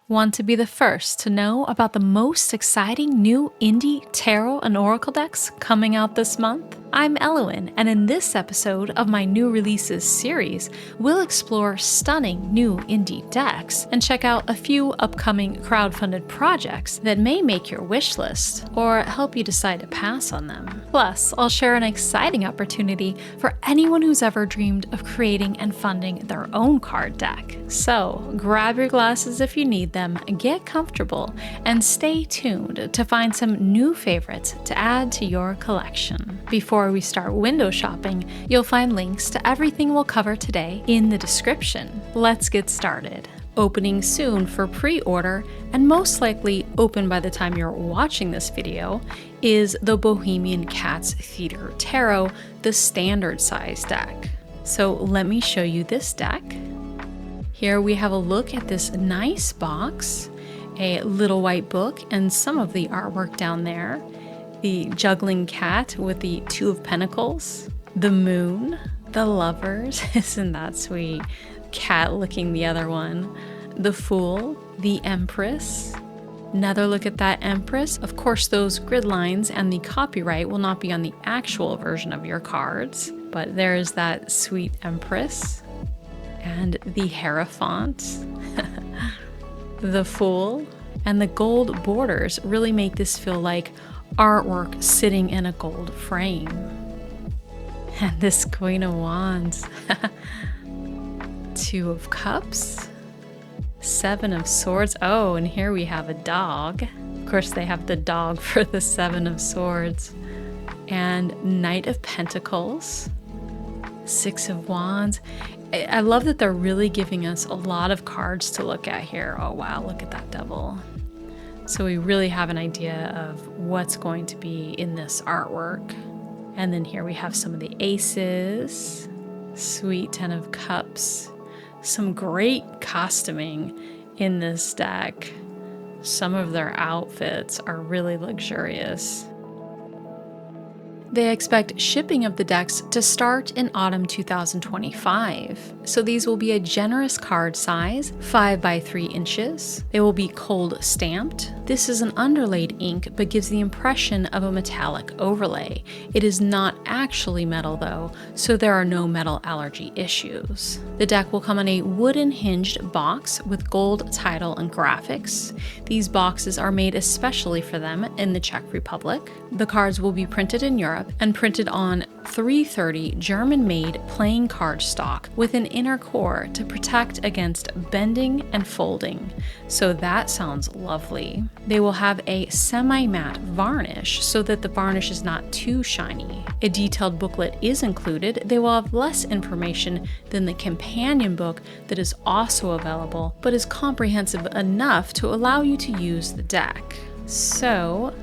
Want to be the first to know about the most exciting new indie tarot and oracle decks coming out this month? I'm Elowyn, and in this episode of my new releases series, we'll explore stunning new indie decks and check out a few upcoming crowdfunded projects that may make your wish list or help you decide to pass on them. Plus, I'll share an exciting opportunity for anyone who's ever dreamed of creating and funding their own card deck. So, grab your glasses if you need them, get comfortable, and stay tuned to find some new favorites to add to your collection. Before we start window shopping, you'll find links to everything we'll cover today in the description. Let's get started. Opening soon for pre-order, and most likely open by the time you're watching this video, is the Bohemian Cats Theater Tarot, the standard size deck. So let me show you this deck. Here we have a look at this nice box, a little white book, and some of the artwork down there. The juggling cat with the Two of Pentacles, the moon, the lovers, isn't that sweet? Cat licking the other one, the Fool, the Empress. Another look at that Empress. Of course, those grid lines and the copyright will not be on the actual version of your cards, but there is that sweet Empress. And the Hierophant, the Fool, and the gold borders really make this feel like artwork sitting in a gold frame. And this Queen of Wands, Two of Cups, Seven of Swords. Oh, and here we have a dog. Of course, they have the dog for the Seven of Swords. And Knight of Pentacles, Six of Wands. I love that they're really giving us a lot of cards to look at here. Oh wow, look at that Devil. So we really have an idea of what's going to be in this artwork. And then here we have some of the aces, sweet Ten of Cups, some great costuming in this deck. Some of their outfits are really luxurious. They expect shipping of the decks to start in autumn 2025. So these will be a generous card size, 5 by 3 inches. They will be cold stamped. This is an underlaid ink, but gives the impression of a metallic overlay. It is not actually metal though, so there are no metal allergy issues. The deck will come in a wooden hinged box with gold title and graphics. These boxes are made especially for them in the Czech Republic. The cards will be printed in Europe and printed on 330 German-made playing card stock with an inner core to protect against bending and folding. So that sounds lovely. They will have a semi-matte varnish so that the varnish is not too shiny. A detailed booklet is included. They will have less information than the companion book that is also available, but is comprehensive enough to allow you to use the deck. So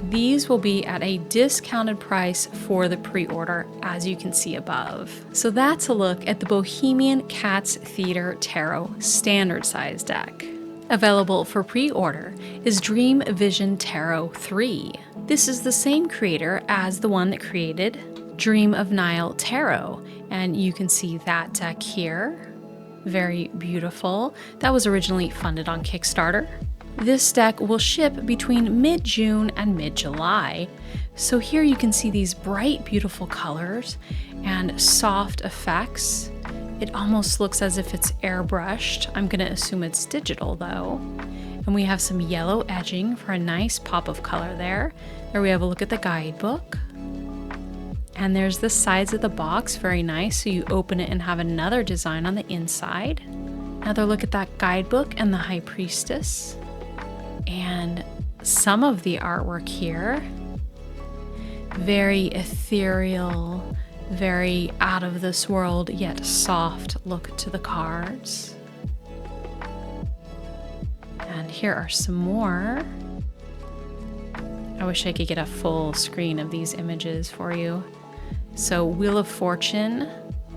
these will be at a discounted price for the pre-order, as you can see above. So that's a look at the Bohemian Cats Theater Tarot standard size deck. Available for pre-order is Dream Vision Tarot 3. This is the same creator as the one that created Dream of Nile Tarot, and you can see that deck here. Very beautiful. That was originally funded on Kickstarter. This deck will ship between mid-June and mid-July. So here you can see these bright, beautiful colors and soft effects. It almost looks as if it's airbrushed. I'm gonna assume it's digital though. And we have some yellow edging for a nice pop of color there. There we have a look at the guidebook. And there's the sides of the box, very nice. So you open it and have another design on the inside. Another look at that guidebook and the High Priestess. And some of the artwork here, very ethereal, very out of this world, yet soft look to the cards. And here are some more. I wish I could get a full screen of these images for you. So Wheel of Fortune,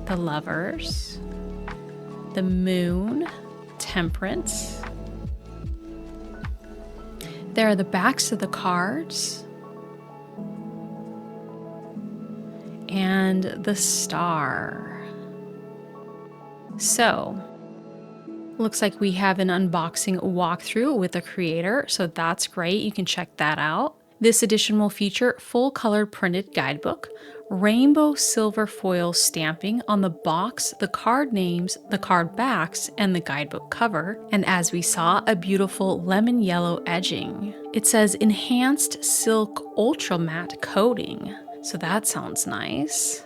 the Lovers, the Moon, Temperance. There are the backs of the cards and the Star. So Looks like we have an unboxing walkthrough with the creator, so that's great. You can check that out. This edition will feature full-color printed guidebook, rainbow silver foil stamping on the box, the card names, the card backs, and the guidebook cover, and as we saw, a beautiful lemon yellow edging. It says enhanced silk ultra matte coating, so that sounds nice.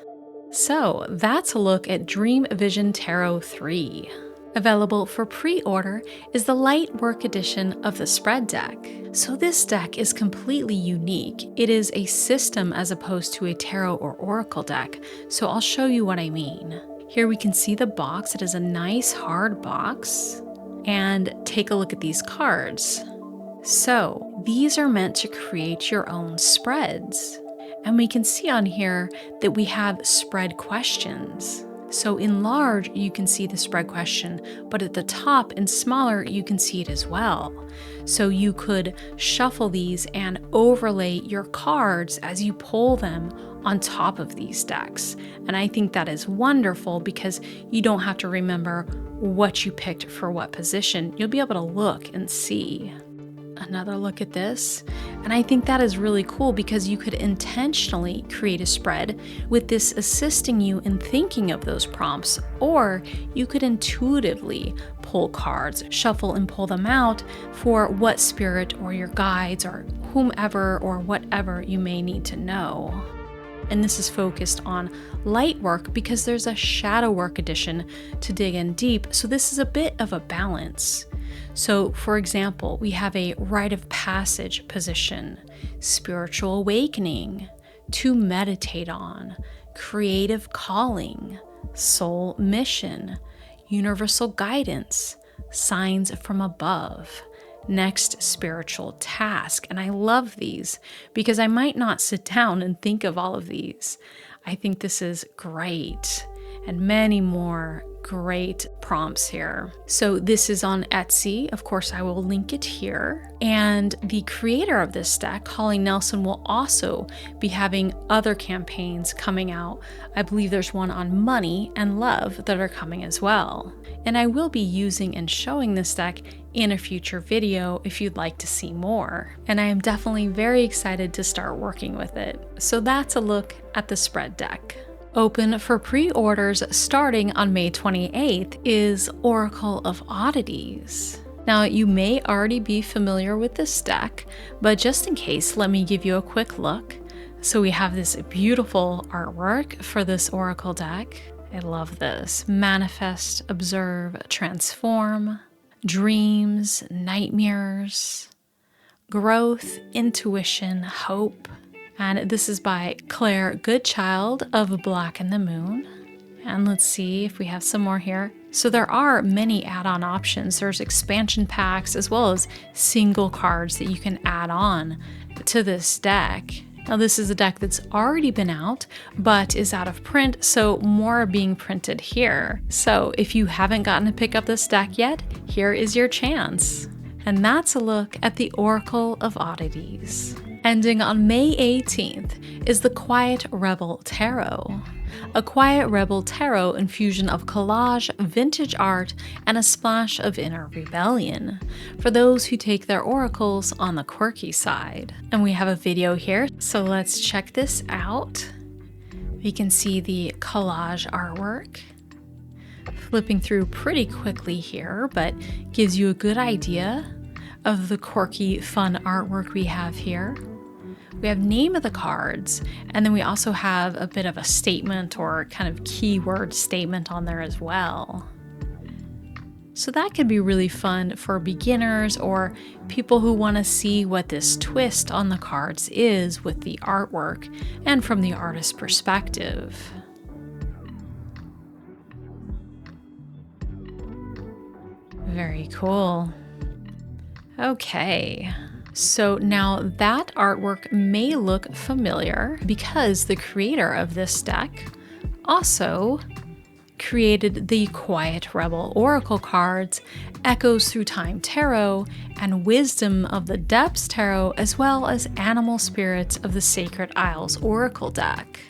So that's a look at Dream Vision Tarot 3. Available for pre-order is the Lightwork edition of the spread deck. So this deck is completely unique. It is a system as opposed to a tarot or oracle deck, so I'll show you what I mean. Here we can see the box. It is a nice hard box. And take a look at these cards. So these are meant to create your own spreads. And we can see on here that we have spread questions. So in large, you can see the spread question, but at the top and smaller, you can see it as well. So you could shuffle these and overlay your cards as you pull them on top of these decks. And I think that is wonderful because you don't have to remember what you picked for what position. You'll be able to look and see. Another look at this, and I think that is really cool because you could intentionally create a spread with this assisting you in thinking of those prompts, or you could intuitively pull cards, shuffle and pull them out for what spirit or your guides or whomever or whatever you may need to know. And this is focused on light work because there's a shadow work edition to dig in deep, so this is a bit of a balance. So, for example, we have a rite of passage position, spiritual awakening, to meditate on, creative calling, soul mission, universal guidance, signs from above, next spiritual task. And I love these because I might not sit down and think of all of these. I think this is great, and many more great prompts here. So this is on Etsy. Of course, I will link it here. And the creator of this deck, Holly Nelson, will also be having other campaigns coming out. I believe there's one on money and love that are coming as well. And I will be using and showing this deck in a future video if you'd like to see more. And I am definitely very excited to start working with it. So that's a look at the spread deck. Open for pre-orders starting on May 28th is Oracle of Oddities. Now, you may already be familiar with this deck, but just in case, let me give you a quick look. So we have this beautiful artwork for this Oracle deck. I love this. Manifest, observe, transform, dreams, nightmares, growth, intuition, hope. And this is by Claire Goodchild of Black and the Moon. And let's see if we have some more here. So there are many add-on options. There's expansion packs as well as single cards that you can add on to this deck. Now this is a deck that's already been out, but is out of print, so more are being printed here. So if you haven't gotten to pick up this deck yet, here is your chance. And that's a look at the Oracle of Oddities. Ending on May 18th is the Quiet Rebel Tarot. A Quiet Rebel Tarot infusion of collage, vintage art, and a splash of inner rebellion for those who take their oracles on the quirky side. And we have a video here, so let's check this out. We can see the collage artwork. Flipping through pretty quickly here, but gives you a good idea of the quirky, fun artwork we have here. We have name of the cards, and then we also have a bit of a statement or kind of keyword statement on there as well. So that could be really fun for beginners or people who want to see what this twist on the cards is with the artwork and from the artist's perspective. Very cool. Okay, so now that artwork may look familiar because the creator of this deck also created the Quiet Rebel Oracle cards, Echoes Through Time Tarot, and Wisdom of the Depths Tarot, as well as Animal Spirits of the Sacred Isles Oracle deck.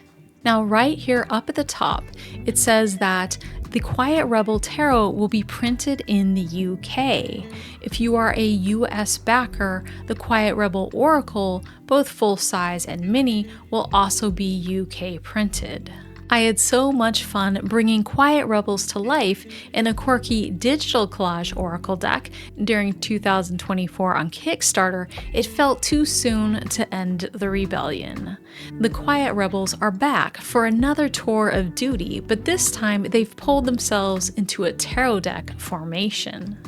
Now right here up at the top, it says that the Quiet Rebel Tarot will be printed in the UK. If you are a US backer, the Quiet Rebel Oracle, both full size and mini, will also be UK printed. I had so much fun bringing Quiet Rebels to life in a quirky digital collage oracle deck during 2024 on Kickstarter. It felt too soon to end the rebellion. The Quiet Rebels are back for another tour of duty, but this time they've pulled themselves into a tarot deck formation.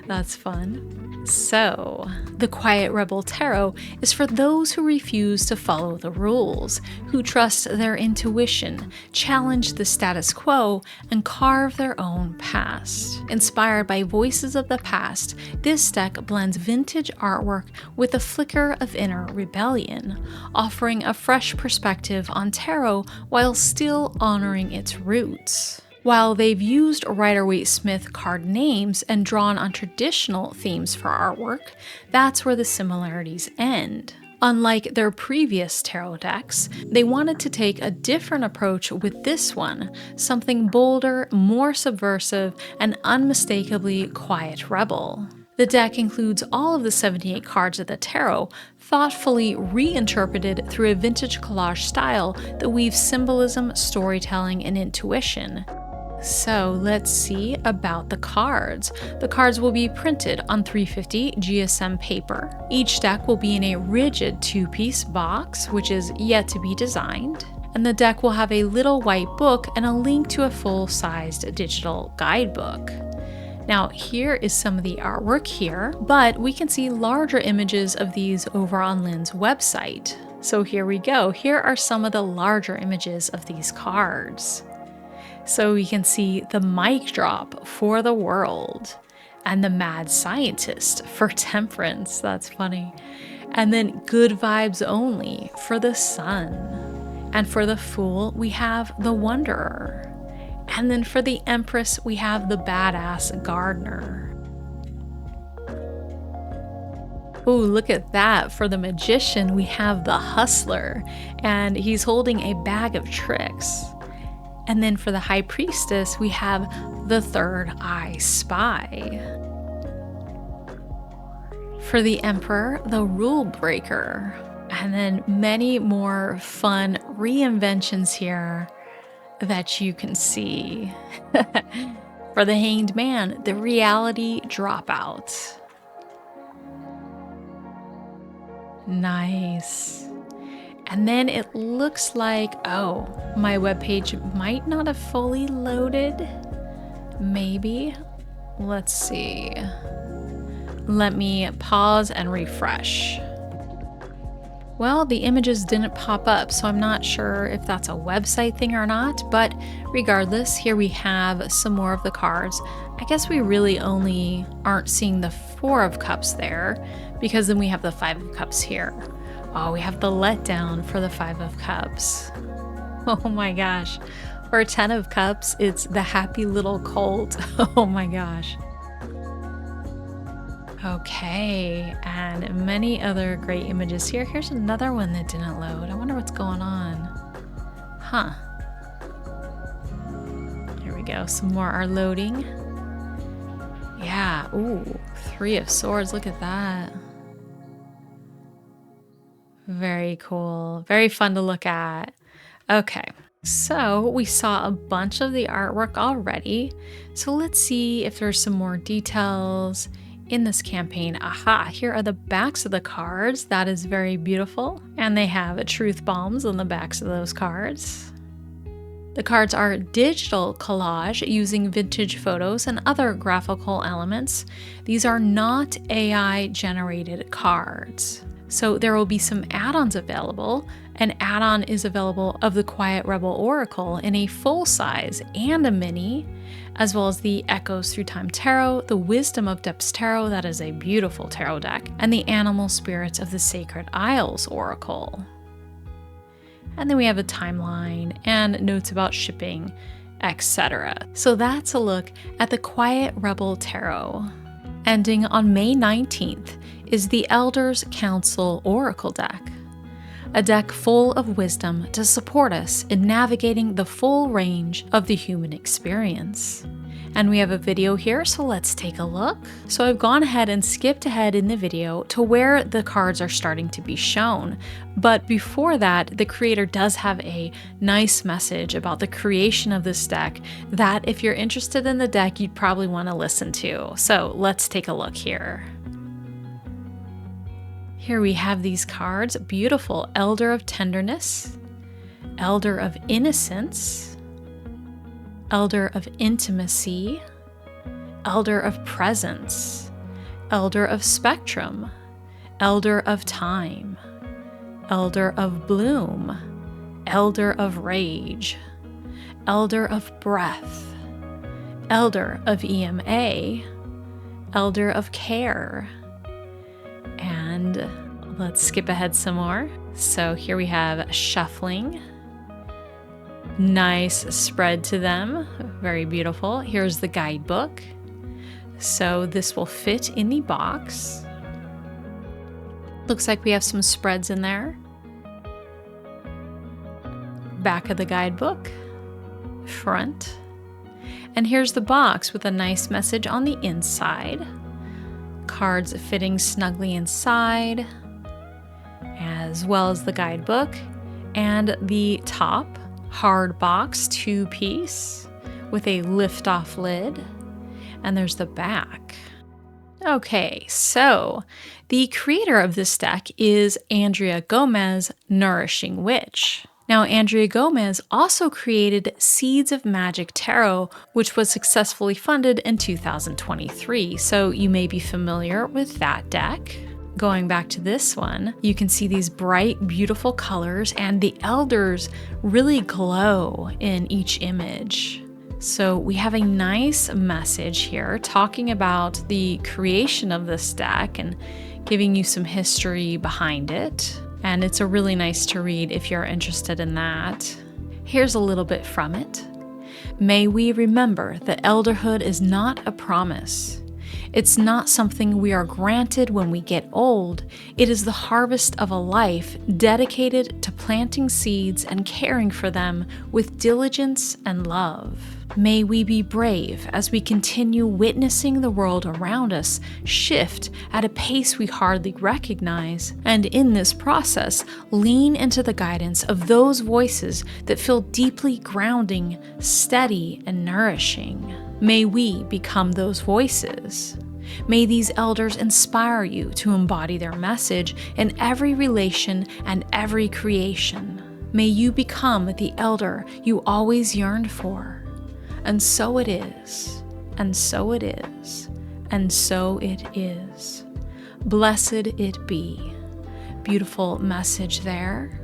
That's fun. So, the Quiet Rebel Tarot is for those who refuse to follow the rules, who trust their intuition, challenge the status quo, and carve their own past. Inspired by voices of the past, this deck blends vintage artwork with a flicker of inner rebellion, offering a fresh perspective on tarot while still honoring its roots. While they've used Rider-Waite-Smith card names and drawn on traditional themes for artwork, that's where the similarities end. Unlike their previous tarot decks, they wanted to take a different approach with this one, something bolder, more subversive, and unmistakably quiet rebel. The deck includes all of the 78 cards of the tarot, thoughtfully reinterpreted through a vintage collage style that weaves symbolism, storytelling, and intuition. So let's see about the cards. The cards will be printed on 350 GSM paper. Each deck will be in a rigid 2-piece box, which is yet to be designed. And the deck will have a little white book and a link to a full-sized digital guidebook. Now here is some of the artwork here, but we can see larger images of these over on Lynn's website. So here we go. Here are some of the larger images of these cards. So we can see the mic drop for the world, and the mad scientist for temperance. That's funny. And then good vibes only for the sun. And for the fool, we have the wanderer. And then for the empress, we have the badass gardener. Ooh, look at that. For the magician, we have the hustler, and he's holding a bag of tricks. And then for the high priestess, we have the third eye spy. For the emperor, the rule breaker. And then many more fun reinventions here that you can see. For the hanged man, the reality dropout. Nice. And then it looks like, oh, my webpage might not have fully loaded. Maybe. Let's see. Let me pause and refresh. Well, the images didn't pop up, so I'm not sure if that's a website thing or not, but regardless, here we have some more of the cards. I guess we really only aren't seeing the 4 of Cups there, because then we have the 5 of Cups here. Oh, we have the letdown for the 5 of Cups. Oh my gosh. For 10 of Cups, it's the happy little cult. Oh my gosh. Okay, and many other great images here. Here's another one that didn't load. I wonder what's going on. Huh. Here we go. Some more are loading. Yeah. Ooh, 3 of Swords. Look at that. Very cool. Very fun to look at. Okay, so we saw a bunch of the artwork already. So let's see if there's some more details in this campaign. Aha, here are the backs of the cards. That is very beautiful. And they have truth bombs on the backs of those cards. The cards are digital collage using vintage photos and other graphical elements. These are not AI generated cards. So there will be some add-ons available. An add-on is available of the Quiet Rebel Oracle in a full size and a mini, as well as the Echoes Through Time Tarot, the Wisdom of Depths Tarot, that is a beautiful tarot deck, and the Animal Spirits of the Sacred Isles Oracle. And then we have a timeline and notes about shipping, etc. So that's a look at the Quiet Rebel Tarot. Ending on May 19th is the Elders Council Oracle deck. a deck full of wisdom to support us in navigating the full range of the human experience. And we have a video here, so let's take a look. So I've gone ahead and skipped ahead in the video to where the cards are starting to be shown. But before that, the creator does have a nice message about the creation of this deck that if you're interested in the deck, you'd probably want to listen to. So let's take a look here. Here we have these cards, beautiful Elder of Tenderness, Elder of Innocence, Elder of Intimacy, Elder of Presence, Elder of Spectrum, Elder of Time, Elder of Bloom, Elder of Rage, Elder of Breath, Elder of EMA, Elder of Care, and let's skip ahead some more. So here we have Shuffling. Nice spread to them, very beautiful. Here's the guidebook. So this will fit in the box. Looks like we have some spreads in there. Back of the guidebook, front. And here's the box with a nice message on the inside. Cards fitting snugly inside, as well as the guidebook. And the top, hard box 2-piece with a lift-off lid, and there's the back. Okay, so the creator of this deck is Andrea Gomez, Nourishing Witch. Now, Andrea Gomez also created Seeds of Magic Tarot, which was successfully funded in 2023, so you may be familiar with that deck. Going back to this one, you can see these bright, beautiful colors, and the elders really glow in each image. So we have a nice message here talking about the creation of this deck and giving you some history behind it. And it's a really nice to read if you're interested in that. Here's a little bit from it. May we remember that elderhood is not a promise. It's not something we are granted when we get old. It is the harvest of a life dedicated to planting seeds and caring for them with diligence and love. May we be brave as we continue witnessing the world around us shift at a pace we hardly recognize, and in this process, lean into the guidance of those voices that feel deeply grounding, steady, and nourishing. May we become those voices. May these elders inspire you to embody their message in every relation and every creation. May you become the elder you always yearned for. And so it is, and so it is, and so it is. Blessed it be. Beautiful message there.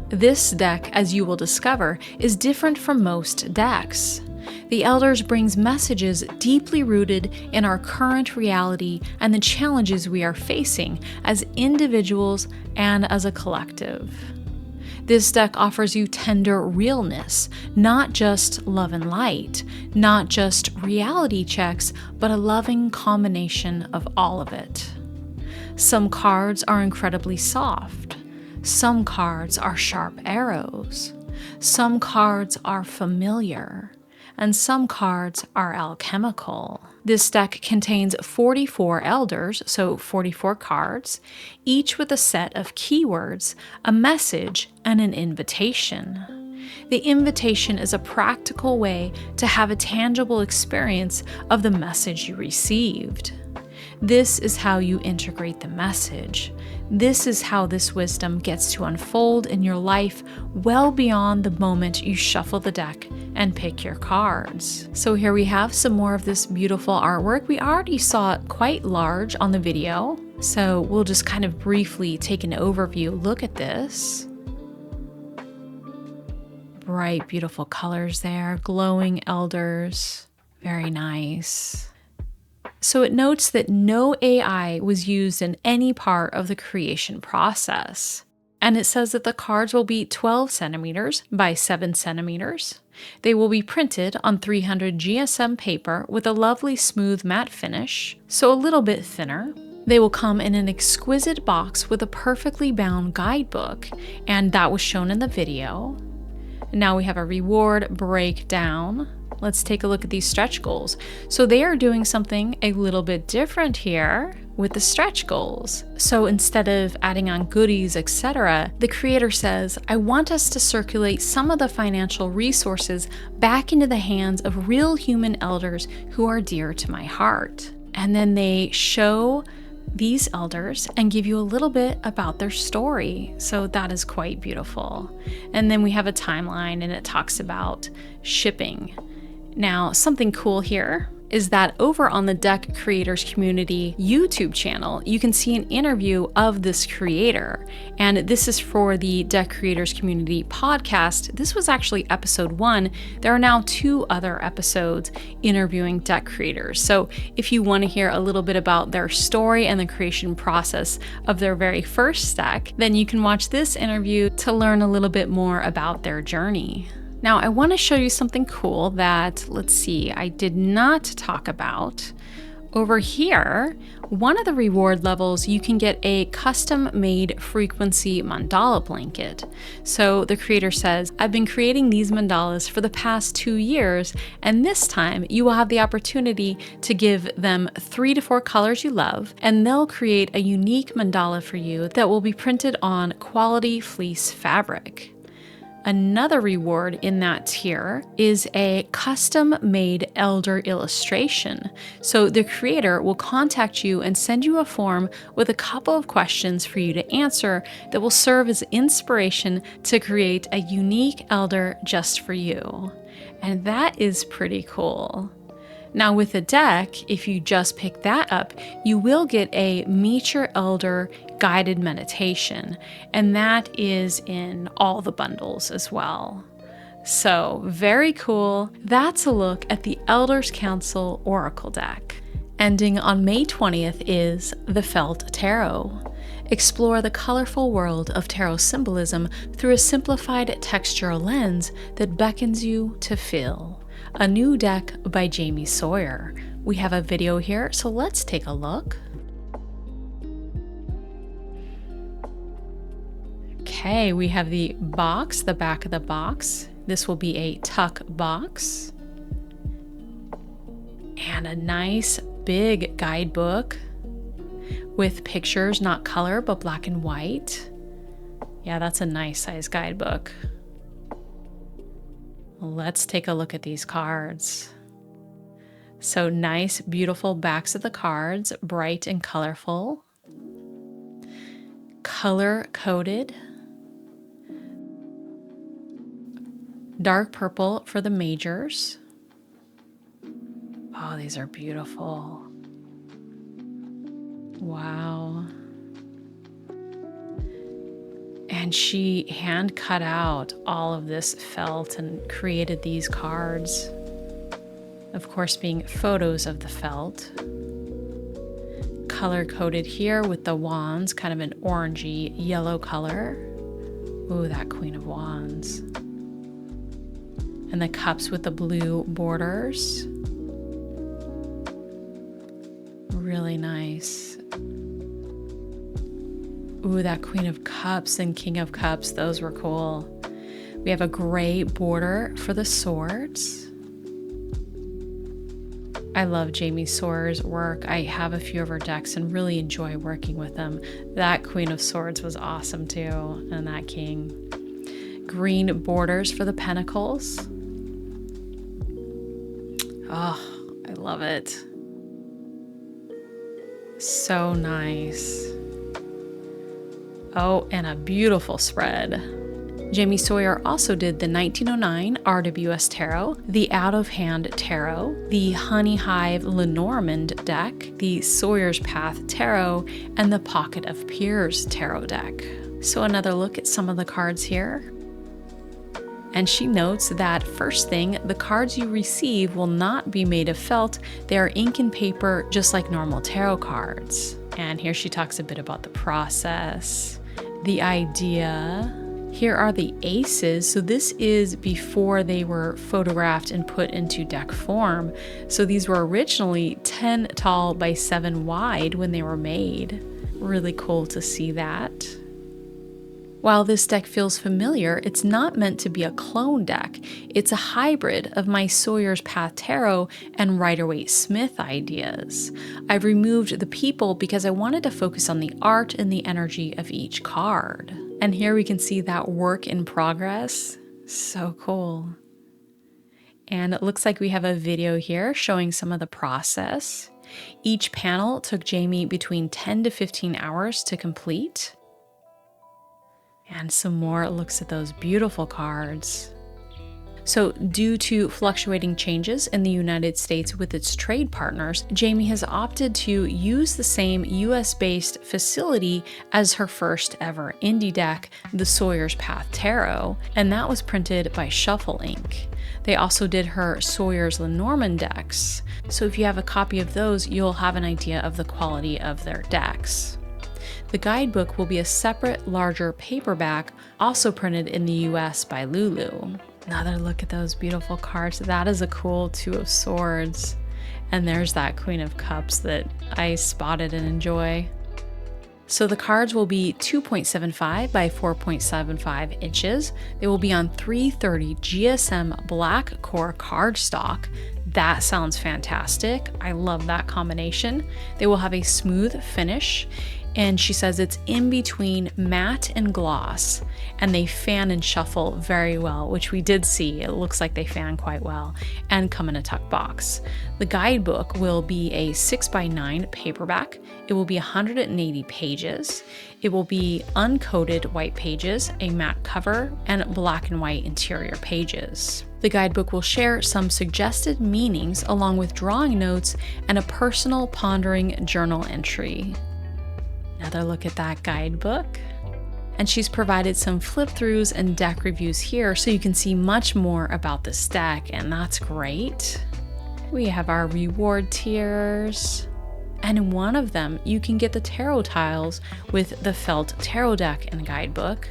This deck, as you will discover, is different from most decks. The Elders brings messages deeply rooted in our current reality and the challenges we are facing as individuals and as a collective. This deck offers you tender realness, not just love and light, not just reality checks, but a loving combination of all of it. Some cards are incredibly soft. Some cards are sharp arrows. Some cards are familiar. And some cards are alchemical. This deck contains 44 elders, so 44 cards, each with a set of keywords, a message, and an invitation. The invitation is a practical way to have a tangible experience of the message you received. This is how you integrate the message. This is how this wisdom gets to unfold in your life well beyond the moment you shuffle the deck and pick your cards. So here we have some more of this beautiful artwork. We already saw it quite large on the video, so we'll just kind of briefly take an overview look at this. Bright, beautiful colors there, glowing elders, very nice. So it notes that no AI was used in any part of the creation process. And it says that the cards will be 12 centimeters by 7 centimeters. They will be printed on 300 GSM paper with a lovely smooth matte finish, so a little bit thinner. They will come in an exquisite box with a perfectly bound guidebook, and that was shown in the video. Now we have a reward breakdown. Let's take a look at these stretch goals. So they are doing something a little bit different here with the stretch goals. So instead of adding on goodies, etc., the creator says, I want us to circulate some of the financial resources back into the hands of real human elders who are dear to my heart. And then they show these elders and give you a little bit about their story. So that is quite beautiful. And then we have a timeline and it talks about shipping. Now, something cool here is that over on the Deck Creators Community YouTube channel, you can see an interview of this creator. And this is for the Deck Creators Community podcast. This was actually episode 1. There are now 2 other episodes interviewing deck creators. So if you want to hear a little bit about their story and the creation process of their very first deck, then you can watch this interview to learn a little bit more about their journey. Now, I want to show you something cool that, let's see, I did not talk about. Over here, one of the reward levels, you can get a custom-made frequency mandala blanket. So the creator says, I've been creating these mandalas for the past 2 years, and this time you will have the opportunity to give them 3 to 4 colors you love, and they'll create a unique mandala for you that will be printed on quality fleece fabric. Another reward in that tier is a custom-made elder illustration. So the creator will contact you and send you a form with a couple of questions for you to answer that will serve as inspiration to create a unique elder just for you. And that is pretty cool. Now with the deck, if you just pick that up, you will get a Meet Your Elder guided meditation, and that is in all the bundles as well. So very cool. That's a look at the Elders Council Oracle deck. Ending on May 20th is the Felt Tarot. Explore the colorful world of tarot symbolism through a simplified textural lens that beckons you to feel. A new deck by Jamie Sawyer. We have a video here, so let's take a look. Okay, we have the box, the back of the box. This will be a tuck box. And a nice big guidebook with pictures, not color, but black and white. Yeah, that's a nice size guidebook. Let's take a look at these cards. So nice, beautiful backs of the cards, bright and colorful. Color-coded. Dark purple for the majors. Oh, these are beautiful. Wow. And she hand cut out all of this felt and created these cards. Of course, being photos of the felt. Color coded here with the wands, kind of an orangey yellow color. Ooh, that Queen of Wands. And the cups with the blue borders. Really nice. Ooh, that Queen of Cups and King of Cups, those were cool. We have a gray border for the swords. I love Jamie Sawyer's work. I have a few of her decks and really enjoy working with them. That Queen of Swords was awesome too, and that King. Green borders for the pentacles. Oh, I love it. So nice. Oh, and a beautiful spread. Jamie Sawyer also did the 1909 RWS Tarot, the Out of Hand Tarot, the Honey Hive Lenormand deck, the Sawyer's Path Tarot, and the Pocket of Peers Tarot deck. So another look at some of the cards here. And she notes that first thing, the cards you receive will not be made of felt. They are ink and paper, just like normal tarot cards. And here she talks a bit about the process, the idea, Here are the aces. So this is before they were photographed and put into deck form. So these were originally 10 tall by 7 wide when they were made. Really cool to see that. While this deck feels familiar, it's not meant to be a clone deck. It's a hybrid of my Sawyer's Path Tarot and Rider-Waite-Smith ideas. I've removed the people because I wanted to focus on the art and the energy of each card. And here we can see that work in progress. So cool. And it looks like we have a video here showing some of the process. Each panel took Jamie between 10 to 15 hours to complete. And some more looks at those beautiful cards. So due to fluctuating changes in the United States with its trade partners, Jamie has opted to use the same US-based facility as her first ever indie deck, the Sawyer's Path Tarot, and that was printed by Shuffle Ink. They also did her Sawyer's Lenormand decks. So if you have a copy of those, you'll have an idea of the quality of their decks. The guidebook will be a separate, larger paperback, also printed in the US by Lulu. Another look at those beautiful cards. That is a cool Two of Swords. And there's that Queen of Cups that I spotted and enjoy. So the cards will be 2.75 by 4.75 inches. They will be on 330 GSM black core cardstock. That sounds fantastic. I love that combination. They will have a smooth finish. And she says it's in between matte and gloss, and they fan and shuffle very well, which we did see. It looks like they fan quite well, and come in a tuck box. The guidebook will be a 6x9 paperback. It will be 180 pages. It will be uncoated white pages, a matte cover, and black and white interior pages. The guidebook will share some suggested meanings along with drawing notes and a personal pondering journal entry. Another look at that guidebook. And she's provided some flip throughs and deck reviews here so you can see much more about this deck, and that's great. We have our reward tiers. And in one of them, you can get the tarot tiles with the felt tarot deck and guidebook,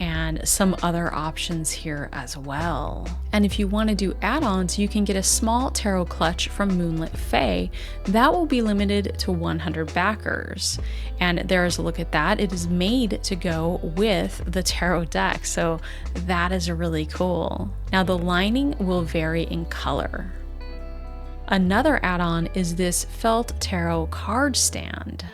and some other options here as well. And if you want to do add-ons, you can get a small tarot clutch from Moonlit Fae. That will be limited to 100 backers. And there's a look at that. It is made to go with the tarot deck, so that is really cool. Now the lining will vary in color. Another add-on is this felt tarot card stand.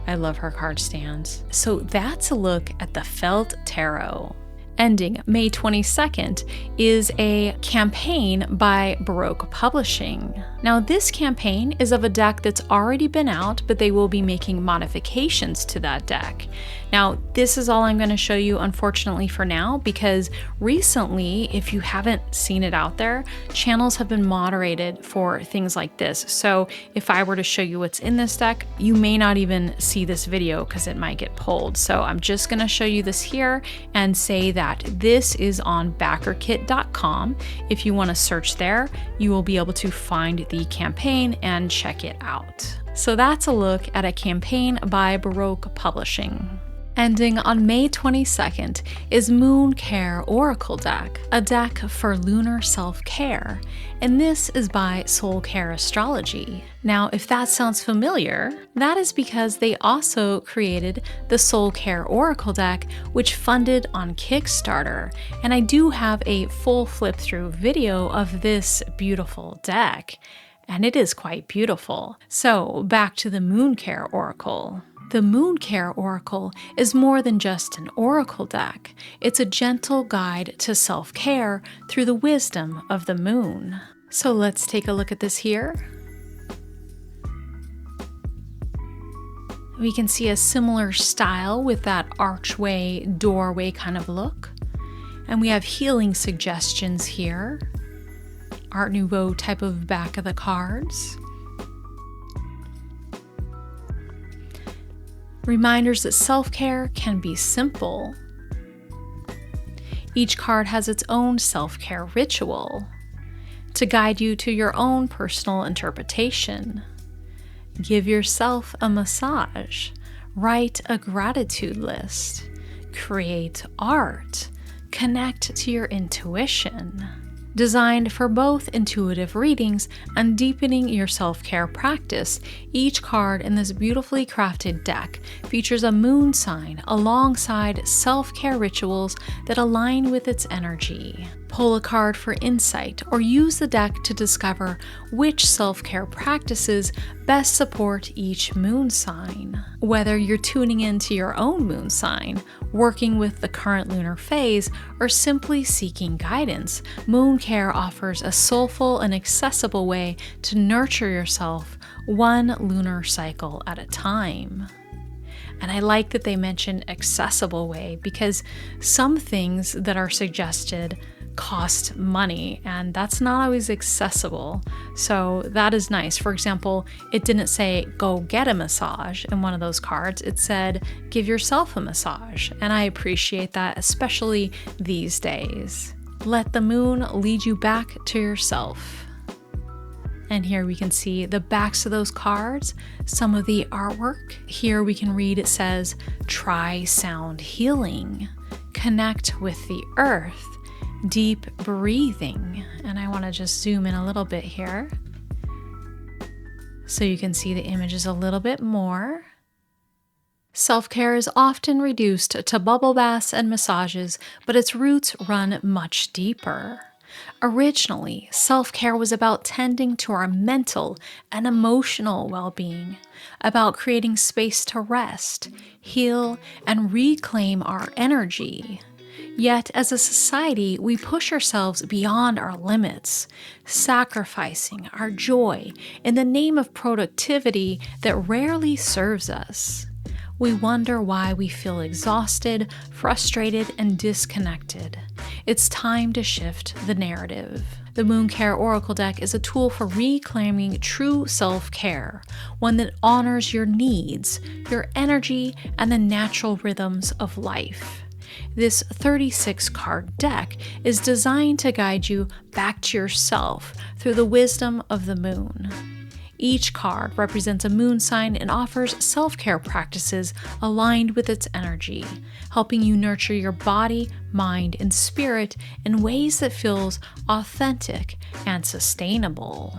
I love her card stands. So that's a look at the Felt Tarot. Ending May 22nd is a campaign by Baroque Publishing. Now this campaign is of a deck that's already been out, but they will be making modifications to that deck. Now this is all I'm going to show you, unfortunately, for now, because recently, if you haven't seen it out there, channels have been moderated for things like this. So if I were to show you what's in this deck, you may not even see this video because it might get pulled. So I'm just going to show you this here and say that this is on BackerKit.com. If you want to search there, you will be able to find the campaign and check it out. So that's a look at a campaign by Baroque Publishing. Ending on May 22nd is Moon Care Oracle Deck, a deck for lunar self-care, and this is by Soul Care Astrology. Now, if that sounds familiar, that is because they also created the Soul Care Oracle deck, which funded on Kickstarter, and I do have a full flip-through video of this beautiful deck, and it is quite beautiful. So, back to the Moon Care Oracle. The Moon Care Oracle is more than just an oracle deck. It's a gentle guide to self-care through the wisdom of the moon. So let's take a look at this here. We can see a similar style with that archway, doorway kind of look. And we have healing suggestions here. Art Nouveau type of back of the cards. Reminders that self-care can be simple. Each card has its own self-care ritual to guide you to your own personal interpretation. Give yourself a massage. Write a gratitude list. create art, connect to your intuition. Designed for both intuitive readings and deepening your self-care practice, each card in this beautifully crafted deck features a moon sign alongside self-care rituals that align with its energy. Pull a card for insight or use the deck to discover which self-care practices best support each moon sign. Whether you're tuning into your own moon sign, working with the current lunar phase, or simply seeking guidance, Moon Care offers a soulful and accessible way to nurture yourself one lunar cycle at a time. And I like that they mention accessible way, because some things that are suggested cost money and that's not always accessible. So that is nice. For example, it didn't say go get a massage in one of those cards. It said give yourself a massage. And I appreciate that, especially these days. Let the moon lead you back to yourself. And here we can see the backs of those cards, some of the artwork. Here we can read, it says, try sound healing, connect with the earth, deep breathing. And I want to just zoom in a little bit here so you can see the images a little bit more. Self-care is often reduced to bubble baths and massages, but its roots run much deeper. Originally, self-care was about tending to our mental and emotional well-being, about creating space to rest, heal, and reclaim our energy. Yet, as a society, we push ourselves beyond our limits, sacrificing our joy in the name of productivity that rarely serves us. We wonder why we feel exhausted, frustrated, and disconnected. It's time to shift the narrative. The Moon Care Oracle deck is a tool for reclaiming true self-care, one that honors your needs, your energy, and the natural rhythms of life. This 36-card deck is designed to guide you back to yourself through the wisdom of the moon. Each card represents a moon sign and offers self-care practices aligned with its energy, helping you nurture your body, mind, and spirit in ways that feels authentic and sustainable.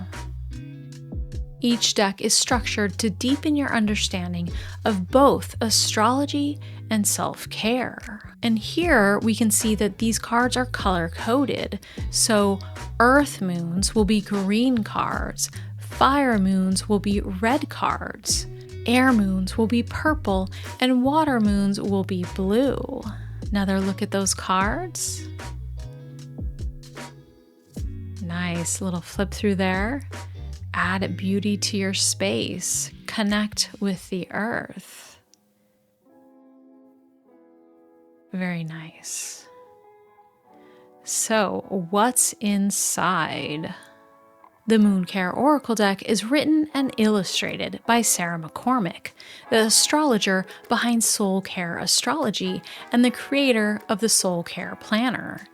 Each deck is structured to deepen your understanding of both astrology and self-care. And here we can see that these cards are color-coded. So Earth moons will be green cards, Fire moons will be red cards, Air moons will be purple, and Water moons will be blue. Another look at those cards. Nice little flip through there. Add beauty to your space. Connect with the earth. Very nice. So, what's inside? The Moon Care Oracle deck is written and illustrated by Sarah McCormick, the astrologer behind Soul Care Astrology and the creator of the Soul Care Planner.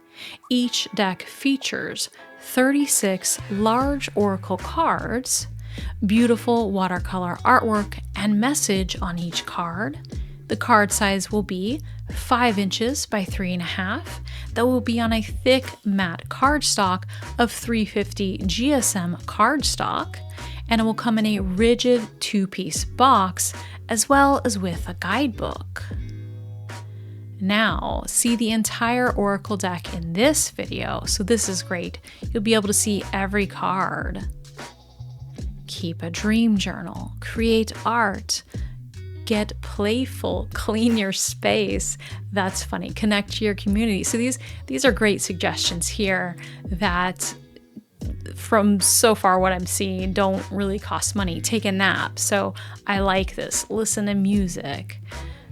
Each deck features 36 large oracle cards, beautiful watercolor artwork, and message on each card. The card size will be 5 inches by 3.5. That will be on a thick matte cardstock of 350 GSM cardstock, and it will come in a rigid 2-piece box as well as with a guidebook. Now, see the entire oracle deck in this video, so this is great. You'll be able to see every card. Keep a dream journal, create art, get playful, clean your space. That's funny. Connect to your community. So these are great suggestions here that, from so far what I'm seeing, don't really cost money. Take a nap. So I like this. Listen to music.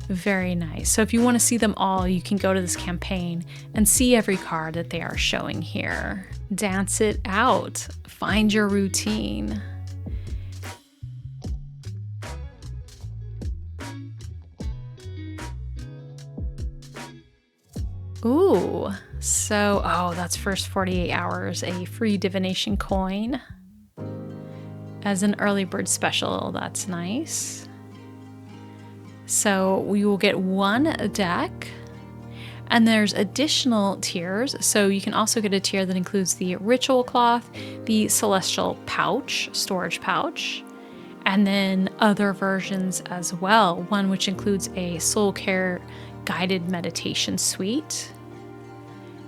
Very nice. So if you want to see them all, you can go to this campaign and see every card that they are showing here. Dance it out. Find your routine. Ooh, so, that's first 48 hours, a free divination coin as an early bird special. That's nice. So we will get one deck And there's additional tiers, so you can also get a tier that includes the ritual cloth, the celestial pouch, storage pouch, and then other versions as well, one which includes a soul care guided meditation suite,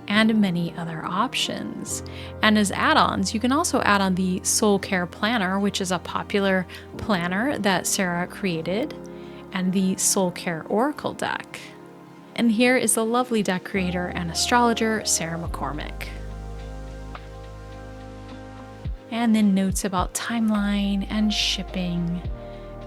and many other options. And as add-ons, you can also add on the Soul Care Planner, which is a popular planner that Sarah created, and the Soul Care Oracle deck. And here is the lovely deck creator and astrologer, Sarah McCormick. And then notes about timeline and shipping,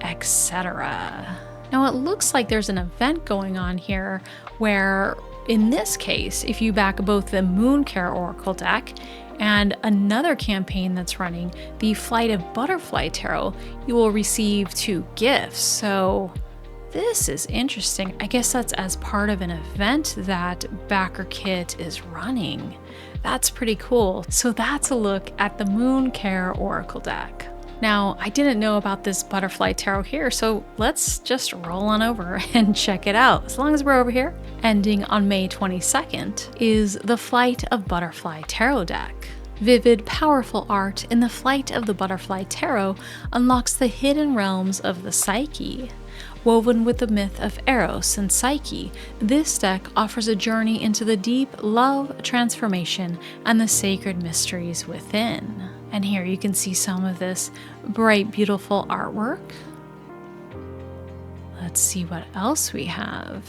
etc. Now it looks like there's an event going on here where, in this case, if you back both the Moon Care Oracle deck and another campaign that's running, the Flight of Butterfly Tarot, you will receive 2 gifts. So this is interesting. I guess that's as part of an event that BackerKit is running. That's pretty cool. So that's a look at the Moon Care Oracle deck. Now, I didn't know about this Butterfly Tarot here, so let's just roll on over and check it out. As long as we're over here, ending on May 22nd, is the Flight of Butterfly Tarot deck. Vivid, powerful art in the Flight of the Butterfly Tarot unlocks the hidden realms of the psyche. Woven with the myth of Eros and Psyche, this deck offers a journey into the deep love, transformation, and the sacred mysteries within. And here you can see some of this bright, beautiful artwork. Let's see what else we have.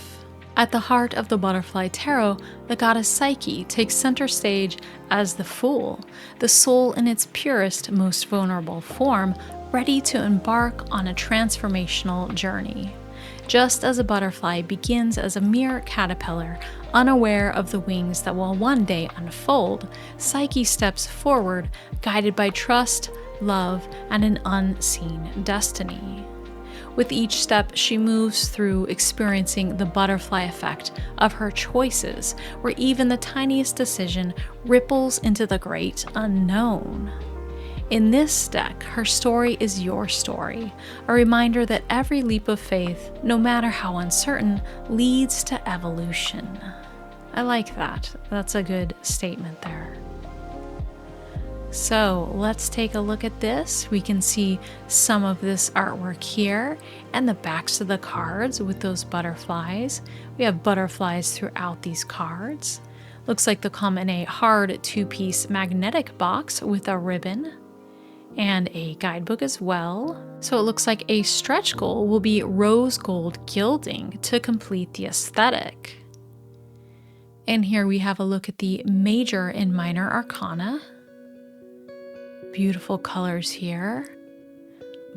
At the heart of the Butterfly Tarot, the goddess Psyche takes center stage as the Fool, the soul in its purest, most vulnerable form, ready to embark on a transformational journey. Just as a butterfly begins as a mere caterpillar, unaware of the wings that will one day unfold, Psyche steps forward, guided by trust, love, and an unseen destiny. With each step, she moves through experiencing the butterfly effect of her choices, where even the tiniest decision ripples into the great unknown. In this deck, her story is your story, a reminder that every leap of faith, no matter how uncertain, leads to evolution. I like that. That's a good statement there. So let's take a look at this. We can see some of this artwork here and the backs of the cards with those butterflies. We have butterflies throughout these cards. Looks like they'll come in a hard 2-piece magnetic box with a ribbon and a guidebook as well. So it looks like a stretch goal will be rose gold gilding to complete the aesthetic. And here we have a look at the major and minor arcana. Beautiful colors here.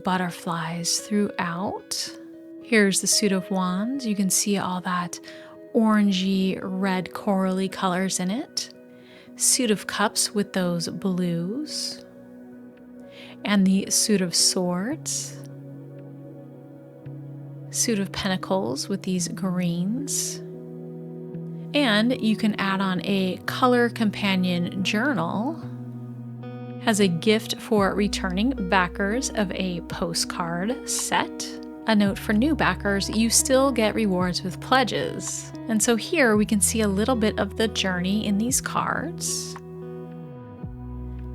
Butterflies throughout. Here's the suit of wands. You can see all that orangey, red, corally colors in it. Suit of cups with those blues. And the suit of swords. Suit of pentacles with these greens. And you can add on a color companion journal as a gift for returning backers of a postcard set. A note for new backers, you still get rewards with pledges. And so here we can see a little bit of the journey in these cards.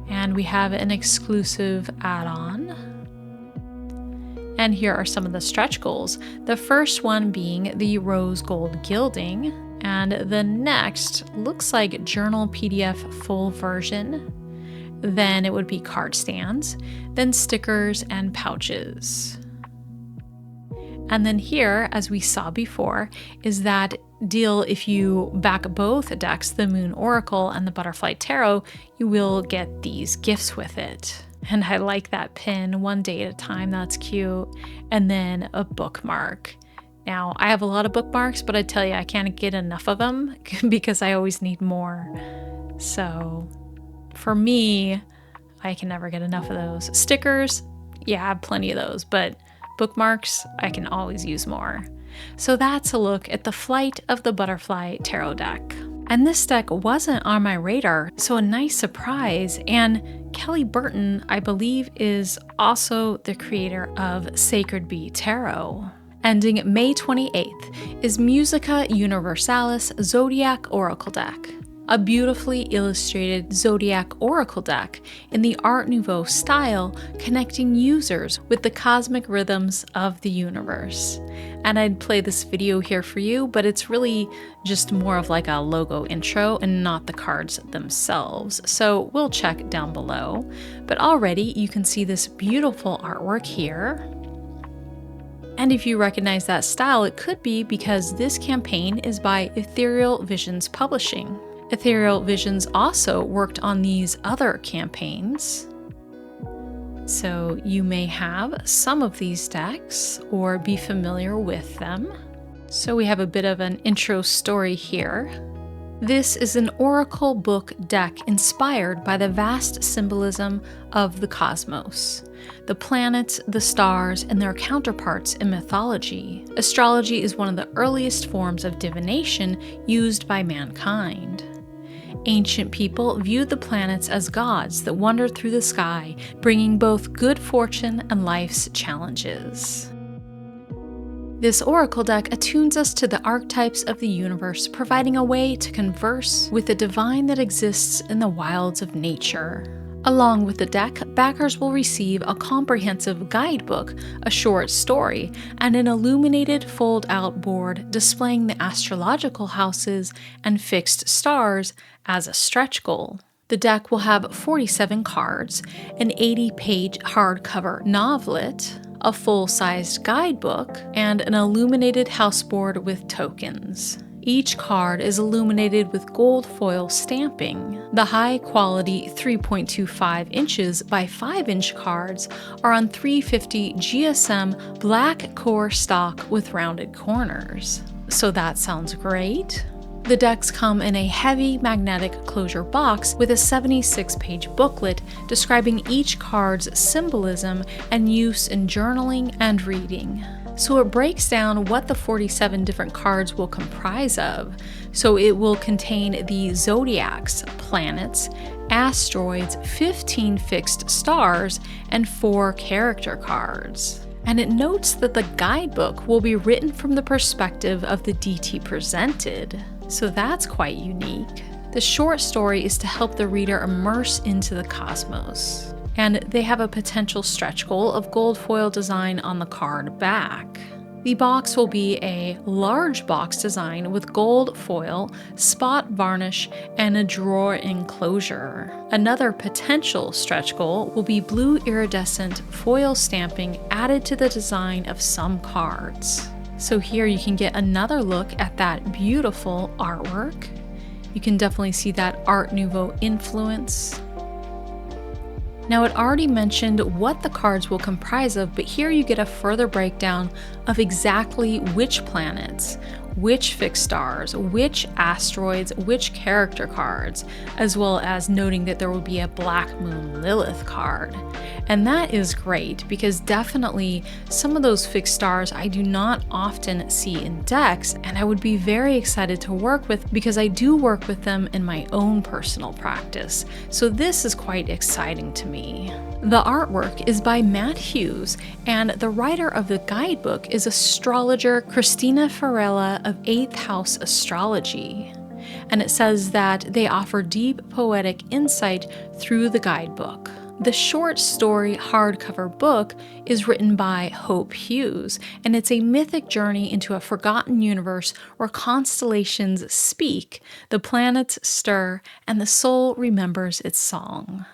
And we have an exclusive add-on. And here are some of the stretch goals. The first one being the rose gold gilding. And the next looks like journal PDF full version. Then it would be card stands, then stickers and pouches. And then here, as we saw before, is that deal if you back both decks, the Moon Oracle and the Butterfly Tarot, you will get these gifts with it. And I like that pin, one day at a time, that's cute. And then a bookmark. Now, I have a lot of bookmarks, but I tell you, I can't get enough of them because I always need more. So for me, I can never get enough of those. Stickers, yeah, I have plenty of those, but bookmarks, I can always use more. So that's a look at the Flight of the Butterfly Tarot deck. And this deck wasn't on my radar, so a nice surprise. And Kelly Burton, I believe, is also the creator of Sacred Bee Tarot. Ending May 28th is Musica Universalis Zodiac Oracle Deck, a beautifully illustrated Zodiac Oracle deck in the Art Nouveau style, connecting users with the cosmic rhythms of the universe. And I'd play this video here for you, but it's really just more of like a logo intro and not the cards themselves. So we'll check down below. But already you can see this beautiful artwork here. And if you recognize that style, it could be because this campaign is by Ethereal Visions Publishing. Ethereal Visions also worked on these other campaigns. So you may have some of these decks or be familiar with them. So we have a bit of an intro story here. This is an oracle book deck inspired by the vast symbolism of the cosmos, the planets, the stars, and their counterparts in mythology. Astrology is one of the earliest forms of divination used by mankind. Ancient people viewed the planets as gods that wandered through the sky, bringing both good fortune and life's challenges. This oracle deck attunes us to the archetypes of the universe, providing a way to converse with the divine that exists in the wilds of nature. Along with the deck, backers will receive a comprehensive guidebook, a short story, and an illuminated fold-out board displaying the astrological houses and fixed stars as a stretch goal. The deck will have 47 cards, an 80-page hardcover novelet, a full-sized guidebook, and an illuminated houseboard with tokens. Each card is illuminated with gold foil stamping. The high-quality 3.25 inches by 5-inch cards are on 350 GSM black core stock with rounded corners. So that sounds great. The decks come in a heavy magnetic closure box with a 76-page booklet describing each card's symbolism and use in journaling and reading. So it breaks down what the 47 different cards will comprise of. So it will contain the zodiacs, planets, asteroids, 15 fixed stars, and 4 character cards. And it notes that the guidebook will be written from the perspective of the DT presented. So that's quite unique. The short story is to help the reader immerse into the cosmos. And they have a potential stretch goal of gold foil design on the card back. The box will be a large box design with gold foil, spot varnish, and a drawer enclosure. Another potential stretch goal will be blue iridescent foil stamping added to the design of some cards. So here you can get another look at that beautiful artwork. You can definitely see that Art Nouveau influence. Now, it already mentioned what the cards will comprise of, but here you get a further breakdown of exactly which planets, which fixed stars, which asteroids, which character cards, as well as noting that there will be a Black Moon Lilith card. And that is great because definitely some of those fixed stars I do not often see in decks, and I would be very excited to work with because I do work with them in my own personal practice. So this is quite exciting to me. The artwork is by Matt Hughes, and the writer of the guidebook is astrologer Christina Farella of 8th House Astrology. And it says that they offer deep poetic insight through the guidebook. The short story hardcover book is written by Hope Hughes, and it's a mythic journey into a forgotten universe where constellations speak, the planets stir, and the soul remembers its song.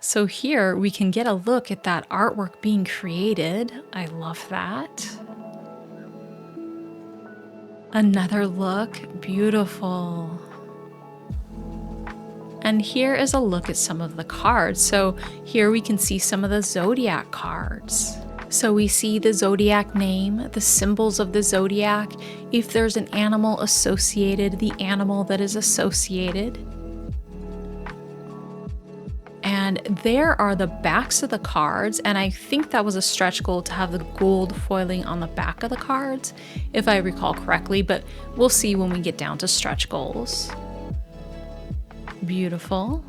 So here we can get a look at that artwork being created. I love that. Another look, beautiful. And here is a look at some of the cards. So here we can see some of the Zodiac cards. So we see the Zodiac name, the symbols of the Zodiac, if there's an animal associated, the animal that is associated. And there are the backs of the cards, and I think that was a stretch goal to have the gold foiling on the back of the cards, if I recall correctly, but we'll see when we get down to stretch goals. Beautiful.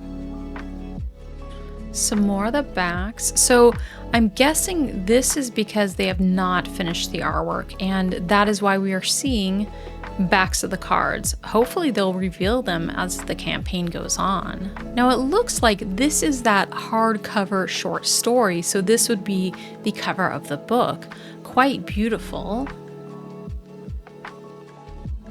Some more of the backs. So I'm guessing this is because they have not finished the artwork, and that is why we are seeing backs of the cards. Hopefully they'll reveal them as the campaign goes on. Now it looks like this is that hardcover short story, so this would be the cover of the book. Quite beautiful.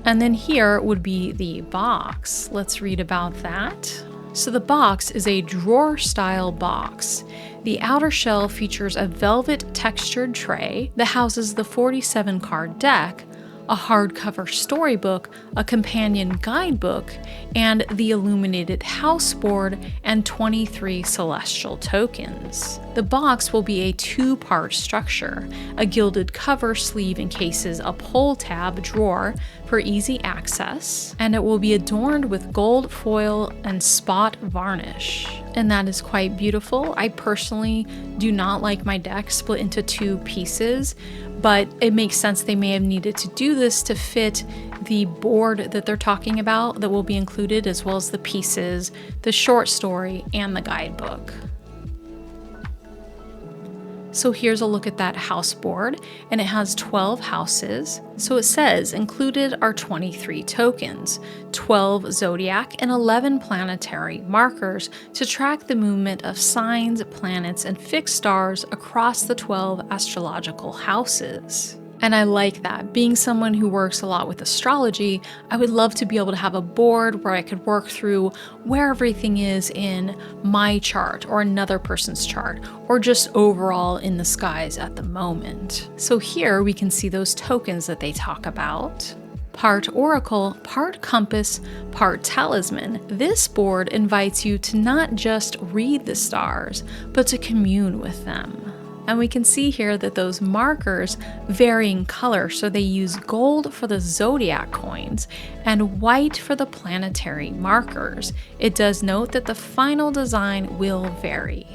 And then here would be the box. Let's read about that. So the box is a drawer-style box. The outer shell features a velvet textured tray that houses the 47-card deck, a hardcover storybook, a companion guidebook, and the illuminated house board and 23 celestial tokens. The box will be a two-part structure. A gilded cover sleeve encases a pull tab drawer for easy access, and it will be adorned with gold foil and spot varnish. And that is quite beautiful. I personally do not like my deck split into two pieces, but it makes sense they may have needed to do this to fit the board that they're talking about that will be included, as well as the pieces, the short story, and the guidebook. So here's a look at that house board, and it has 12 houses. So it says included are 23 tokens, 12 zodiac, and 11 planetary markers to track the movement of signs, planets, and fixed stars across the 12 astrological houses. And I like that. Being someone who works a lot with astrology, I would love to be able to have a board where I could work through where everything is in my chart or another person's chart, or just overall in the skies at the moment. So here we can see those tokens that they talk about. Part oracle, part compass, part talisman. This board invites you to not just read the stars, but to commune with them. And we can see here that those markers vary in color, so they use gold for the zodiac coins and white for the planetary markers. It does note that the final design will vary.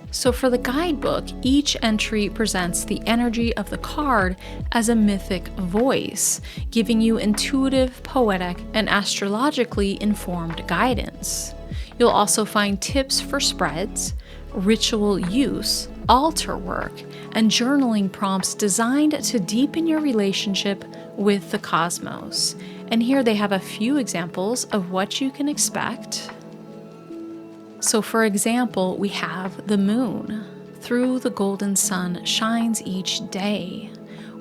So for the guidebook, each entry presents the energy of the card as a mythic voice, giving you intuitive, poetic, and astrologically informed guidance. You'll also find tips for spreads, ritual use, altar work, and journaling prompts designed to deepen your relationship with the cosmos. And here they have a few examples of what you can expect. So for example, we have the moon. Through the golden sun shines each day.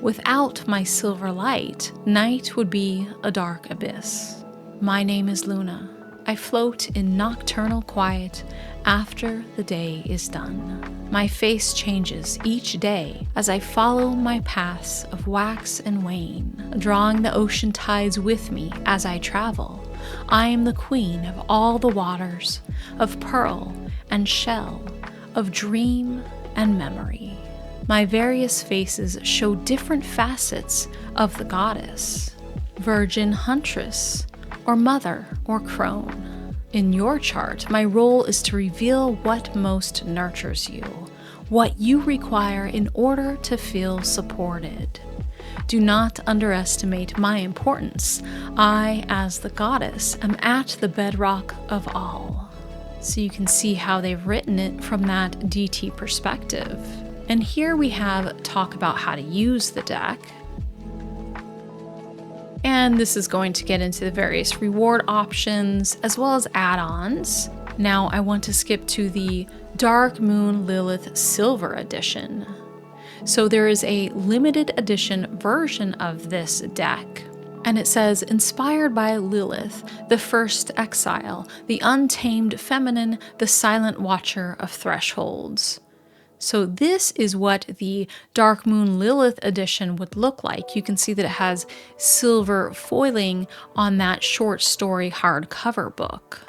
Without my silver light, night would be a dark abyss. My name is Luna. I float in nocturnal quiet after the day is done. My face changes each day as I follow my paths of wax and wane, drawing the ocean tides with me as I travel. I am the queen of all the waters, of pearl and shell, of dream and memory. My various faces show different facets of the goddess. Virgin huntress, or mother, or crone. In your chart, my role is to reveal what most nurtures you, what you require in order to feel supported. Do not underestimate my importance. I, as the goddess, am at the bedrock of all. So you can see how they've written it from that DT perspective. And here we have talk about how to use the deck. And this is going to get into the various reward options as well as add-ons. Now I want to skip to the Dark Moon Lilith Silver Edition. So there is a limited edition version of this deck. And it says, inspired by Lilith, the first exile, the untamed feminine, the silent watcher of thresholds. So this is what the Dark Moon Lilith edition would look like. You can see that it has silver foiling on that short story hardcover book.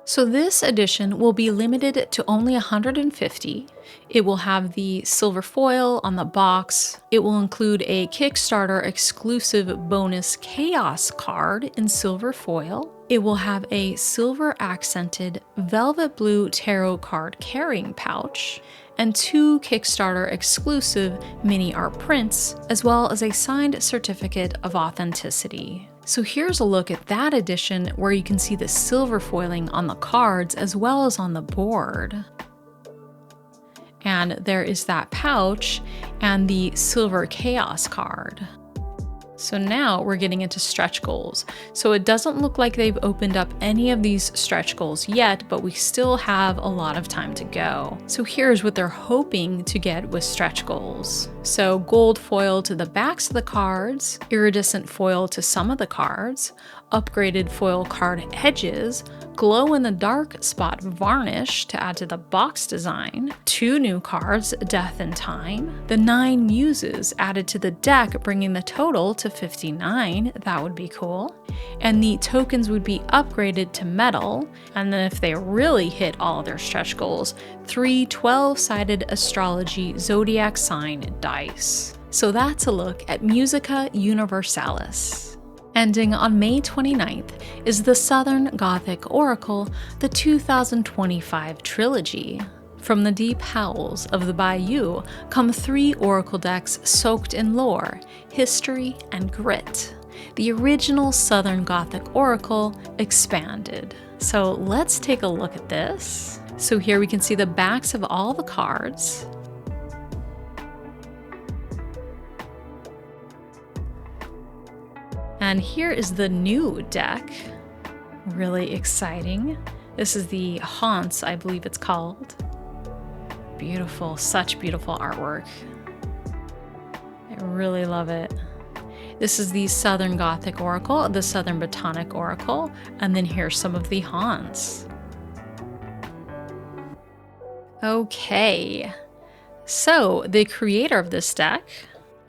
So this edition will be limited to only 150. It will have the silver foil on the box. It will include a Kickstarter exclusive bonus chaos card in silver foil. It will have a silver accented velvet blue tarot card carrying pouch and 2 Kickstarter exclusive mini art prints, as well as a signed certificate of authenticity. So here's a look at that edition where you can see the silver foiling on the cards as well as on the board. And there is that pouch and the silver chaos card. So now we're getting into stretch goals. So it doesn't look like they've opened up any of these stretch goals yet, but we still have a lot of time to go. So here's what they're hoping to get with stretch goals. So gold foil to the backs of the cards, iridescent foil to some of the cards, upgraded foil card edges, glow-in-the-dark spot varnish to add to the box design, 2 new cards, Death and Time, the 9 muses added to the deck, bringing the total to 59, that would be cool, and the tokens would be upgraded to metal, and then if they really hit all their stretch goals, 3 12-sided Astrology Zodiac sign dice. So that's a look at Musica Universalis. Ending on May 29th is the Southern Gothic Oracle, the 2025 Trilogy. From the deep howls of the bayou come 3 oracle decks soaked in lore, history, and grit. The original Southern Gothic Oracle expanded. So let's take a look at this. So here we can see the backs of all the cards. And here is the new deck. Really exciting. This is the Haunts, I believe it's called. Beautiful, such beautiful artwork. I really love it. This is the Southern Gothic Oracle, the Southern Botanic Oracle, and then here's some of the Haunts. Okay, so the creator of this deck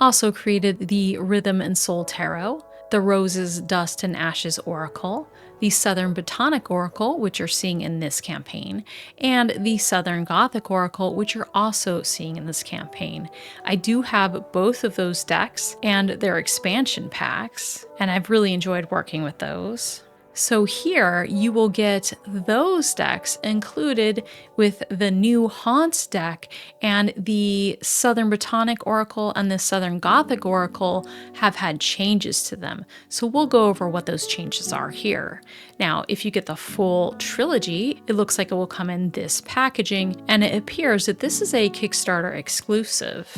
also created the Rhythm and Soul Tarot, the Roses, Dust, and Ashes Oracle, the Southern Botanic Oracle, which you're seeing in this campaign, and the Southern Gothic Oracle, which you're also seeing in this campaign. I do have both of those decks and their expansion packs, and I've really enjoyed working with those. So here you will get those decks included with the new Haunts deck, and the Southern Botanic Oracle and the Southern Gothic Oracle have had changes to them. So we'll go over what those changes are here. Now, if you get the full trilogy, it looks like it will come in this packaging, and it appears that this is a Kickstarter exclusive.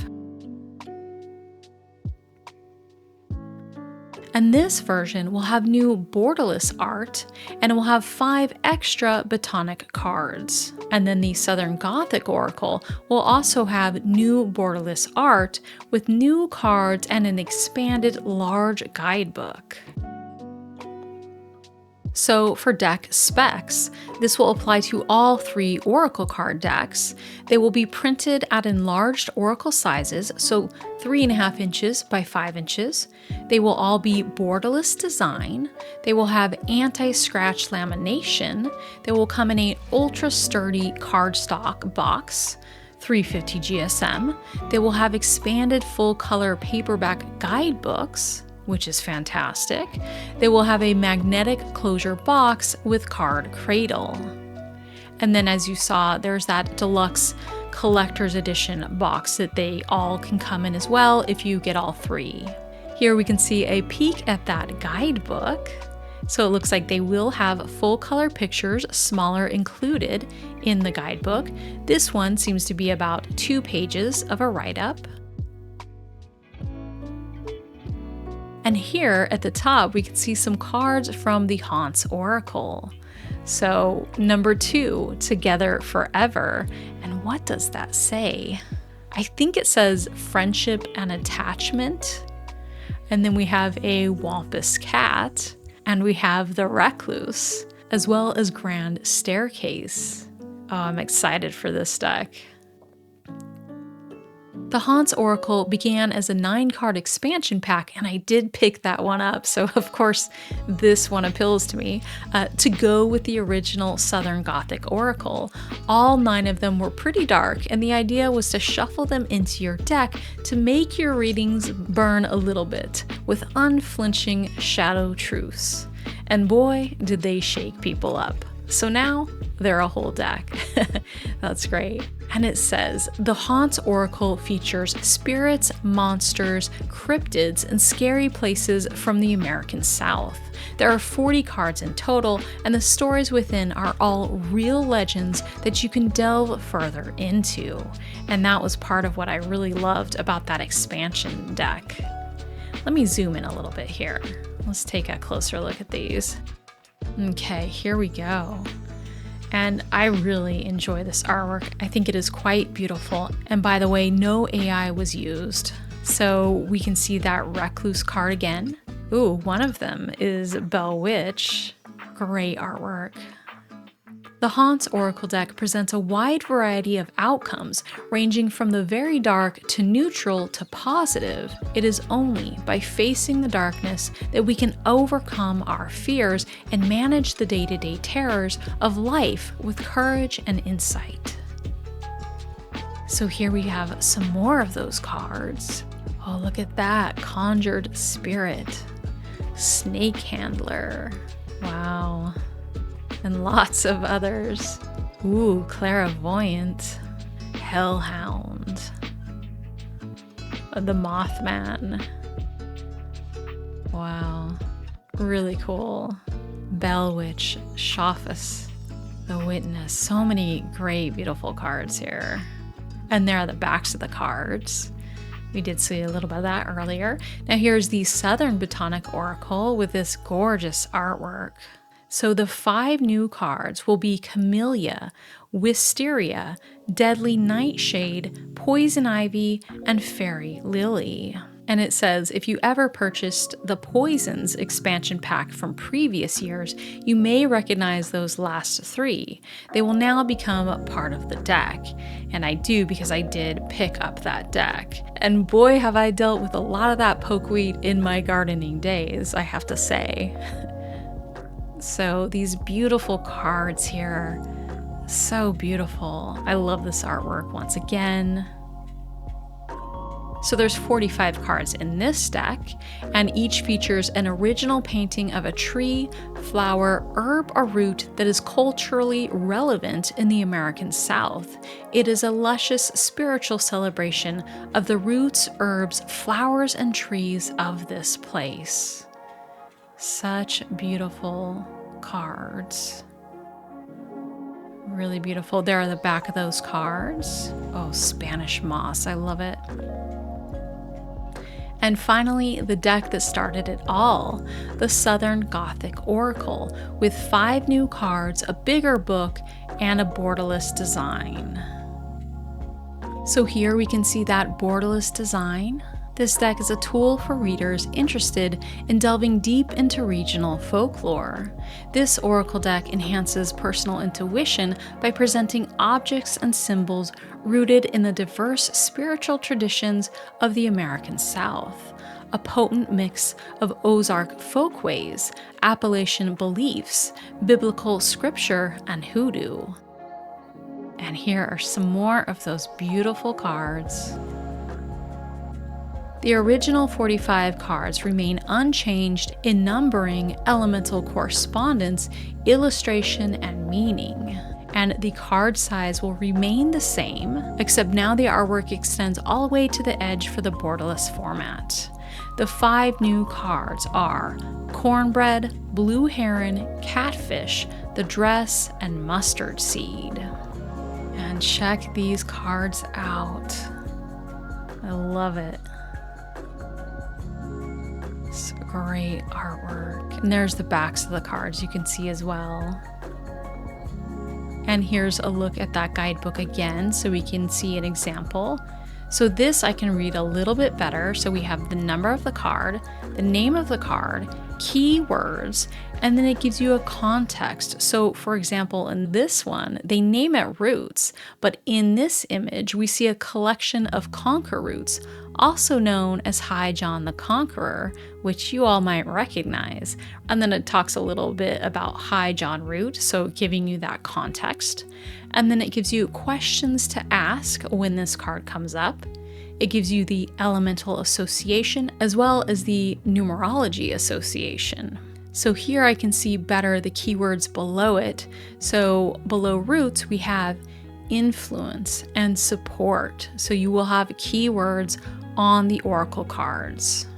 And this version will have new borderless art, and it will have 5 extra botanic cards. And then the Southern Gothic Oracle will also have new borderless art with new cards and an expanded large guidebook. So for deck specs, this will apply to all 3 Oracle card decks. They will be printed at enlarged Oracle sizes, so 3.5 inches by 5 inches. They will all be borderless design. They will have anti-scratch lamination. They will come in an ultra sturdy cardstock box, 350 GSM. They will have expanded full color paperback guidebooks, which is fantastic. They will have a magnetic closure box with card cradle. And then as you saw, there's that deluxe collector's edition box that they all can come in as well if you get all 3. Here we can see a peek at that guidebook. So it looks like they will have full color pictures, smaller, included in the guidebook. This one seems to be about 2 pages of a write-up. And here at the top, we can see some cards from the Haunts Oracle. So number 2, Together Forever. And what does that say? I think it says friendship and attachment. And then we have a Wampus cat, and we have the Recluse, as well as Grand Staircase. Oh, I'm excited for this deck. The Haunts Oracle began as a 9-card expansion pack, and I did pick that one up, so of course this one appeals to me, to go with the original Southern Gothic Oracle. All 9 of them were pretty dark, and the idea was to shuffle them into your deck to make your readings burn a little bit, with unflinching shadow truths. And boy, did they shake people up. So now, they're a whole deck. That's great. And it says, the Haunts Oracle features spirits, monsters, cryptids, and scary places from the American South. There are 40 cards in total, and the stories within are all real legends that you can delve further into. And that was part of what I really loved about that expansion deck. Let me zoom in a little bit here. Let's take a closer look at these. Okay, here we go. And I really enjoy this artwork. I think it is quite beautiful. And by the way, no AI was used. So we can see that Recluse card again. Ooh, one of them is Bell Witch. Great artwork. The Haunts Oracle deck presents a wide variety of outcomes, ranging from the very dark to neutral to positive. It is only by facing the darkness that we can overcome our fears and manage the day-to-day terrors of life with courage and insight. So here we have some more of those cards. Oh, look at that. Conjured Spirit. Snake Handler. Wow. And lots of others. Ooh, Clairvoyant. Hellhound. The Mothman. Wow. Really cool. Bell Witch. Shophus. The Witness. So many great, beautiful cards here. And there are the backs of the cards. We did see a little bit of that earlier. Now here's the Southern Botanic Oracle with this gorgeous artwork. So the 5 new cards will be Camellia, Wisteria, Deadly Nightshade, Poison Ivy, and Fairy Lily. And it says, if you ever purchased the Poisons expansion pack from previous years, you may recognize those last 3. They will now become part of the deck. And I do, because I did pick up that deck. And boy, have I dealt with a lot of that pokeweed in my gardening days, I have to say. So these beautiful cards here, so beautiful. I love this artwork once again. So there's 45 cards in this deck, and each features an original painting of a tree, flower, herb, or root that is culturally relevant in the American South. It is a luscious spiritual celebration of the roots, herbs, flowers, and trees of this place. Such beautiful cards. Really beautiful. There are the back of those cards. Oh, Spanish Moss. I love it. And finally, the deck that started it all, the Southern Gothic Oracle, with 5 new cards, a bigger book, and a borderless design. So here we can see that borderless design. This deck is a tool for readers interested in delving deep into regional folklore. This oracle deck enhances personal intuition by presenting objects and symbols rooted in the diverse spiritual traditions of the American South. A potent mix of Ozark folkways, Appalachian beliefs, biblical scripture, and hoodoo. And here are some more of those beautiful cards. The original 45 cards remain unchanged in numbering, elemental correspondence, illustration, and meaning. And the card size will remain the same, except now the artwork extends all the way to the edge for the borderless format. The 5 new cards are Cornbread, Blue Heron, Catfish, The Dress, and Mustard Seed. And check these cards out. I love it. It's great artwork. And there's the backs of the cards you can see as well. And here's a look at that guidebook again so we can see an example. So this I can read a little bit better. So we have the number of the card, the name of the card, keywords, and then it gives you a context. So for example, in this one, they name it roots, but in this image, we see a collection of conquer roots, also known as High John the Conqueror, which you all might recognize. And then it talks a little bit about High John root, so giving you that context. And then it gives you questions to ask when this card comes up. It gives you the elemental association as well as the numerology association. So here I can see better the keywords below it. So below roots, we have influence and support. So you will have keywords on the oracle cards.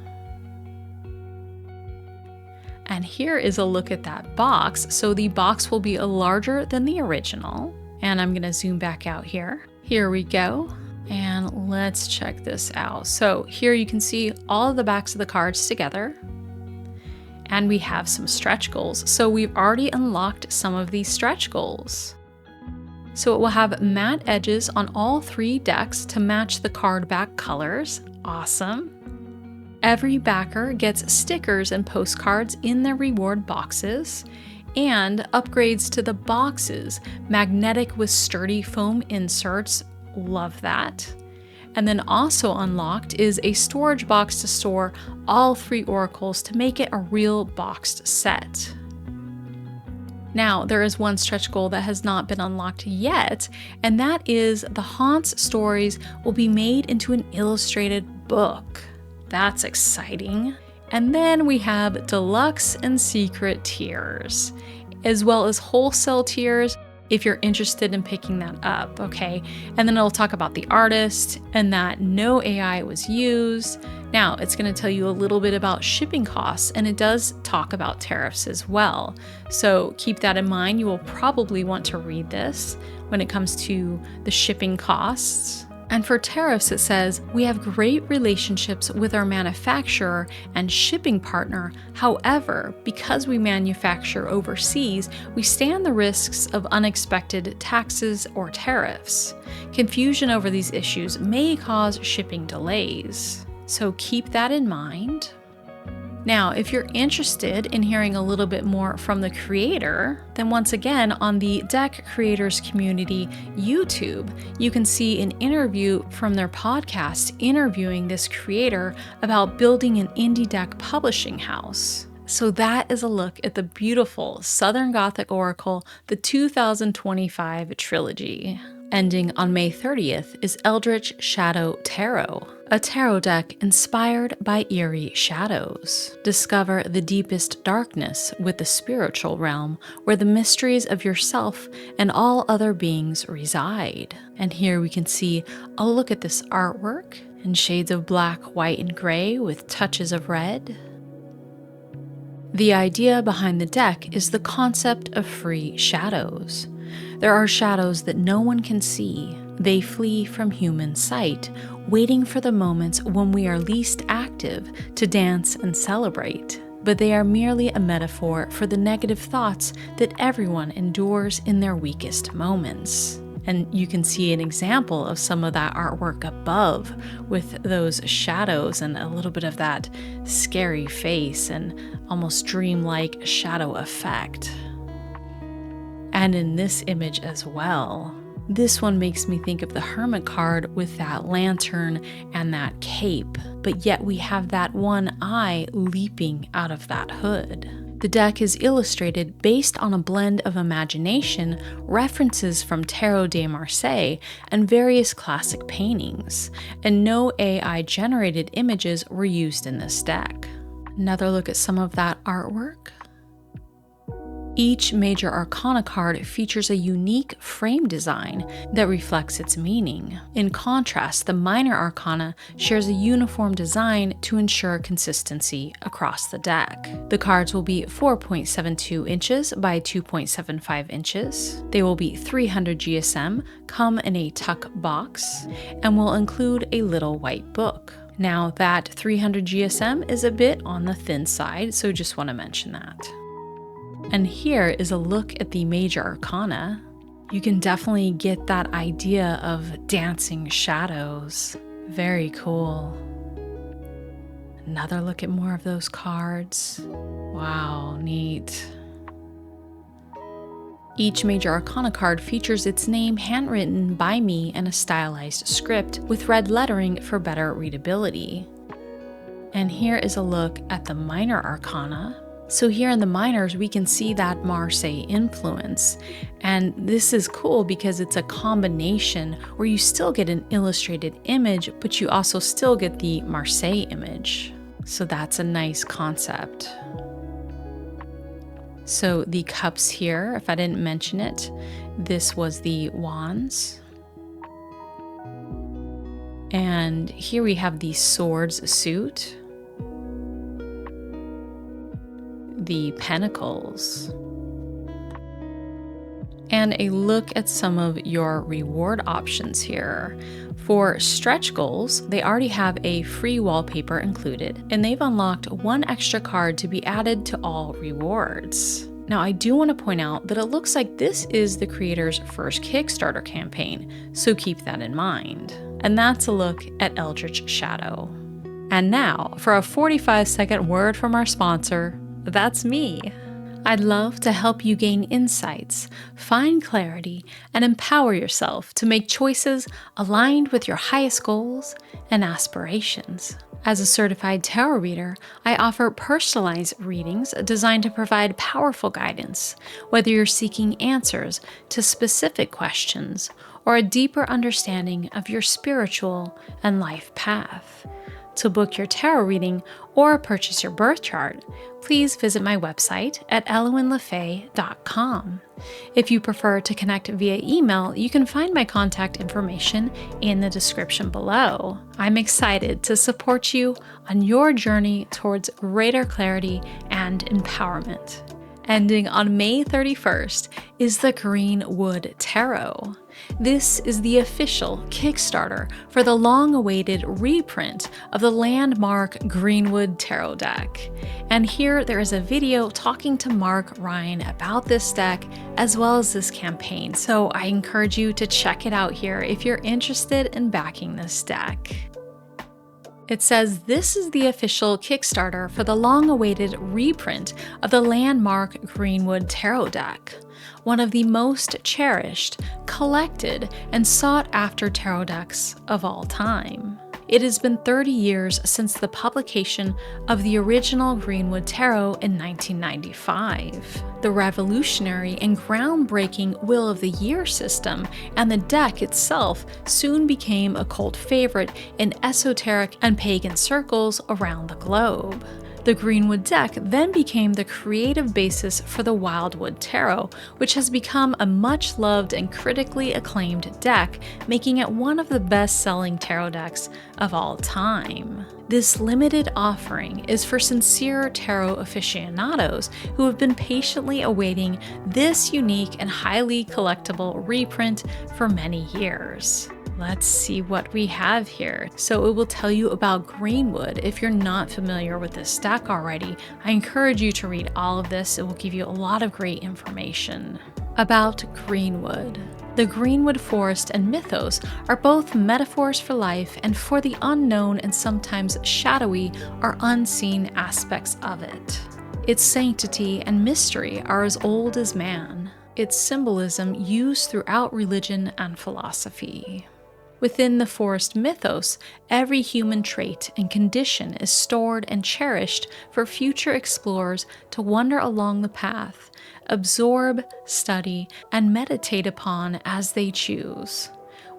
And here is a look at that box. So the box will be larger than the original. And I'm going to zoom back out here. Here we go. And let's check this out. So here you can see all of the backs of the cards together. And we have some stretch goals. So we've already unlocked some of these stretch goals. So it will have matte edges on all 3 decks to match the card back colors. Awesome. Every backer gets stickers and postcards in their reward boxes, and upgrades to the boxes, magnetic with sturdy foam inserts. Love that. And then also unlocked is a storage box to store all 3 oracles to make it a real boxed set. Now, there is one stretch goal that has not been unlocked yet, and that is the Haunts stories will be made into an illustrated book. That's exciting. And then we have deluxe and secret tiers, as well as wholesale tiers if you're interested in picking that up, okay? And then it'll talk about the artist and that no AI was used. Now, it's going to tell you a little bit about shipping costs, and it does talk about tariffs as well. So keep that in mind. You will probably want to read this when it comes to the shipping costs. And for tariffs, it says, we have great relationships with our manufacturer and shipping partner. However, because we manufacture overseas, we stand the risks of unexpected taxes or tariffs. Confusion over these issues may cause shipping delays. So keep that in mind. Now, if you're interested in hearing a little bit more from the creator, then once again on the Deck Creators Community YouTube, you can see an interview from their podcast interviewing this creator about building an indie deck publishing house. So that is a look at the beautiful Southern Gothic Oracle, the 2025 Trilogy. Ending on May 30th is Eldritch Shadow Tarot, a tarot deck inspired by eerie shadows. Discover the deepest darkness with the spiritual realm, where the mysteries of yourself and all other beings reside. And here we can see a look at this artwork in shades of black, white, and gray with touches of red. The idea behind the deck is the concept of free shadows. There are shadows that no one can see. They flee from human sight, waiting for the moments when we are least active to dance and celebrate. But they are merely a metaphor for the negative thoughts that everyone endures in their weakest moments. And you can see an example of some of that artwork above with those shadows and a little bit of that scary face and almost dreamlike shadow effect. And in this image as well. This one makes me think of the Hermit card with that lantern and that cape, but yet we have that one eye leaping out of that hood. The deck is illustrated based on a blend of imagination, references from Tarot de Marseille, and various classic paintings, and no AI-generated images were used in this deck. Another look at some of that artwork. Each major arcana card features a unique frame design that reflects its meaning. In contrast, the minor arcana shares a uniform design to ensure consistency across the deck. The cards will be 4.72 inches by 2.75 inches. They will be 300 GSM, come in a tuck box, and will include a little white book. Now, that 300 GSM is a bit on the thin side, so just want to mention that. And here is a look at the major arcana. You can definitely get that idea of dancing shadows. Very cool. Another look at more of those cards. Wow, neat. Each major arcana card features its name handwritten by me in a stylized script with red lettering for better readability. And here is a look at the minor arcana. So here in the minors, we can see that Marseille influence. And this is cool because it's a combination where you still get an illustrated image, but you also still get the Marseille image. So that's a nice concept. So the cups here, if I didn't mention it, this was the wands. And here we have the swords suit, the pentacles, and a look at some of your reward options here. For stretch goals, they already have a free wallpaper included, and they've unlocked one extra card to be added to all rewards. Now, I do want to point out that it looks like this is the creator's first Kickstarter campaign, so keep that in mind. And that's a look at Eldritch Shadow. And now, for a 45-second word from our sponsor, that's me. I'd love to help you gain insights, find clarity, and empower yourself to make choices aligned with your highest goals and aspirations. As a certified tarot reader, I offer personalized readings designed to provide powerful guidance, whether you're seeking answers to specific questions or a deeper understanding of your spiritual and life path. To book your tarot reading or purchase your birth chart, please visit my website at elowynlefay.com. If you prefer to connect via email, you can find my contact information in the description below. I'm excited to support you on your journey towards greater clarity and empowerment. Ending on May 31st is the Greenwood Tarot. This is the official Kickstarter for the long-awaited reprint of the landmark Greenwood Tarot deck. And here there is a video talking to Mark Ryan about this deck as well as this campaign, so I encourage you to check it out here if you're interested in backing this deck. It says this is the official Kickstarter for the long-awaited reprint of the landmark Greenwood Tarot deck, one of the most cherished, collected, and sought-after tarot decks of all time. It has been 30 years since the publication of the original Greenwood Tarot in 1995. The revolutionary and groundbreaking Wheel of the Year system and the deck itself soon became a cult favorite in esoteric and pagan circles around the globe. The Greenwood deck then became the creative basis for the Wildwood Tarot, which has become a much-loved and critically acclaimed deck, making it one of the best-selling tarot decks of all time. This limited offering is for sincere tarot aficionados who have been patiently awaiting this unique and highly collectible reprint for many years. Let's see what we have here. So it will tell you about Greenwood. If you're not familiar with this deck already, I encourage you to read all of this. It will give you a lot of great information. About Greenwood. The Greenwood forest and mythos are both metaphors for life and for the unknown and sometimes shadowy or unseen aspects of it. Its sanctity and mystery are as old as man. Its symbolism used throughout religion and philosophy. Within the forest mythos, every human trait and condition is stored and cherished for future explorers to wander along the path, absorb, study, and meditate upon as they choose.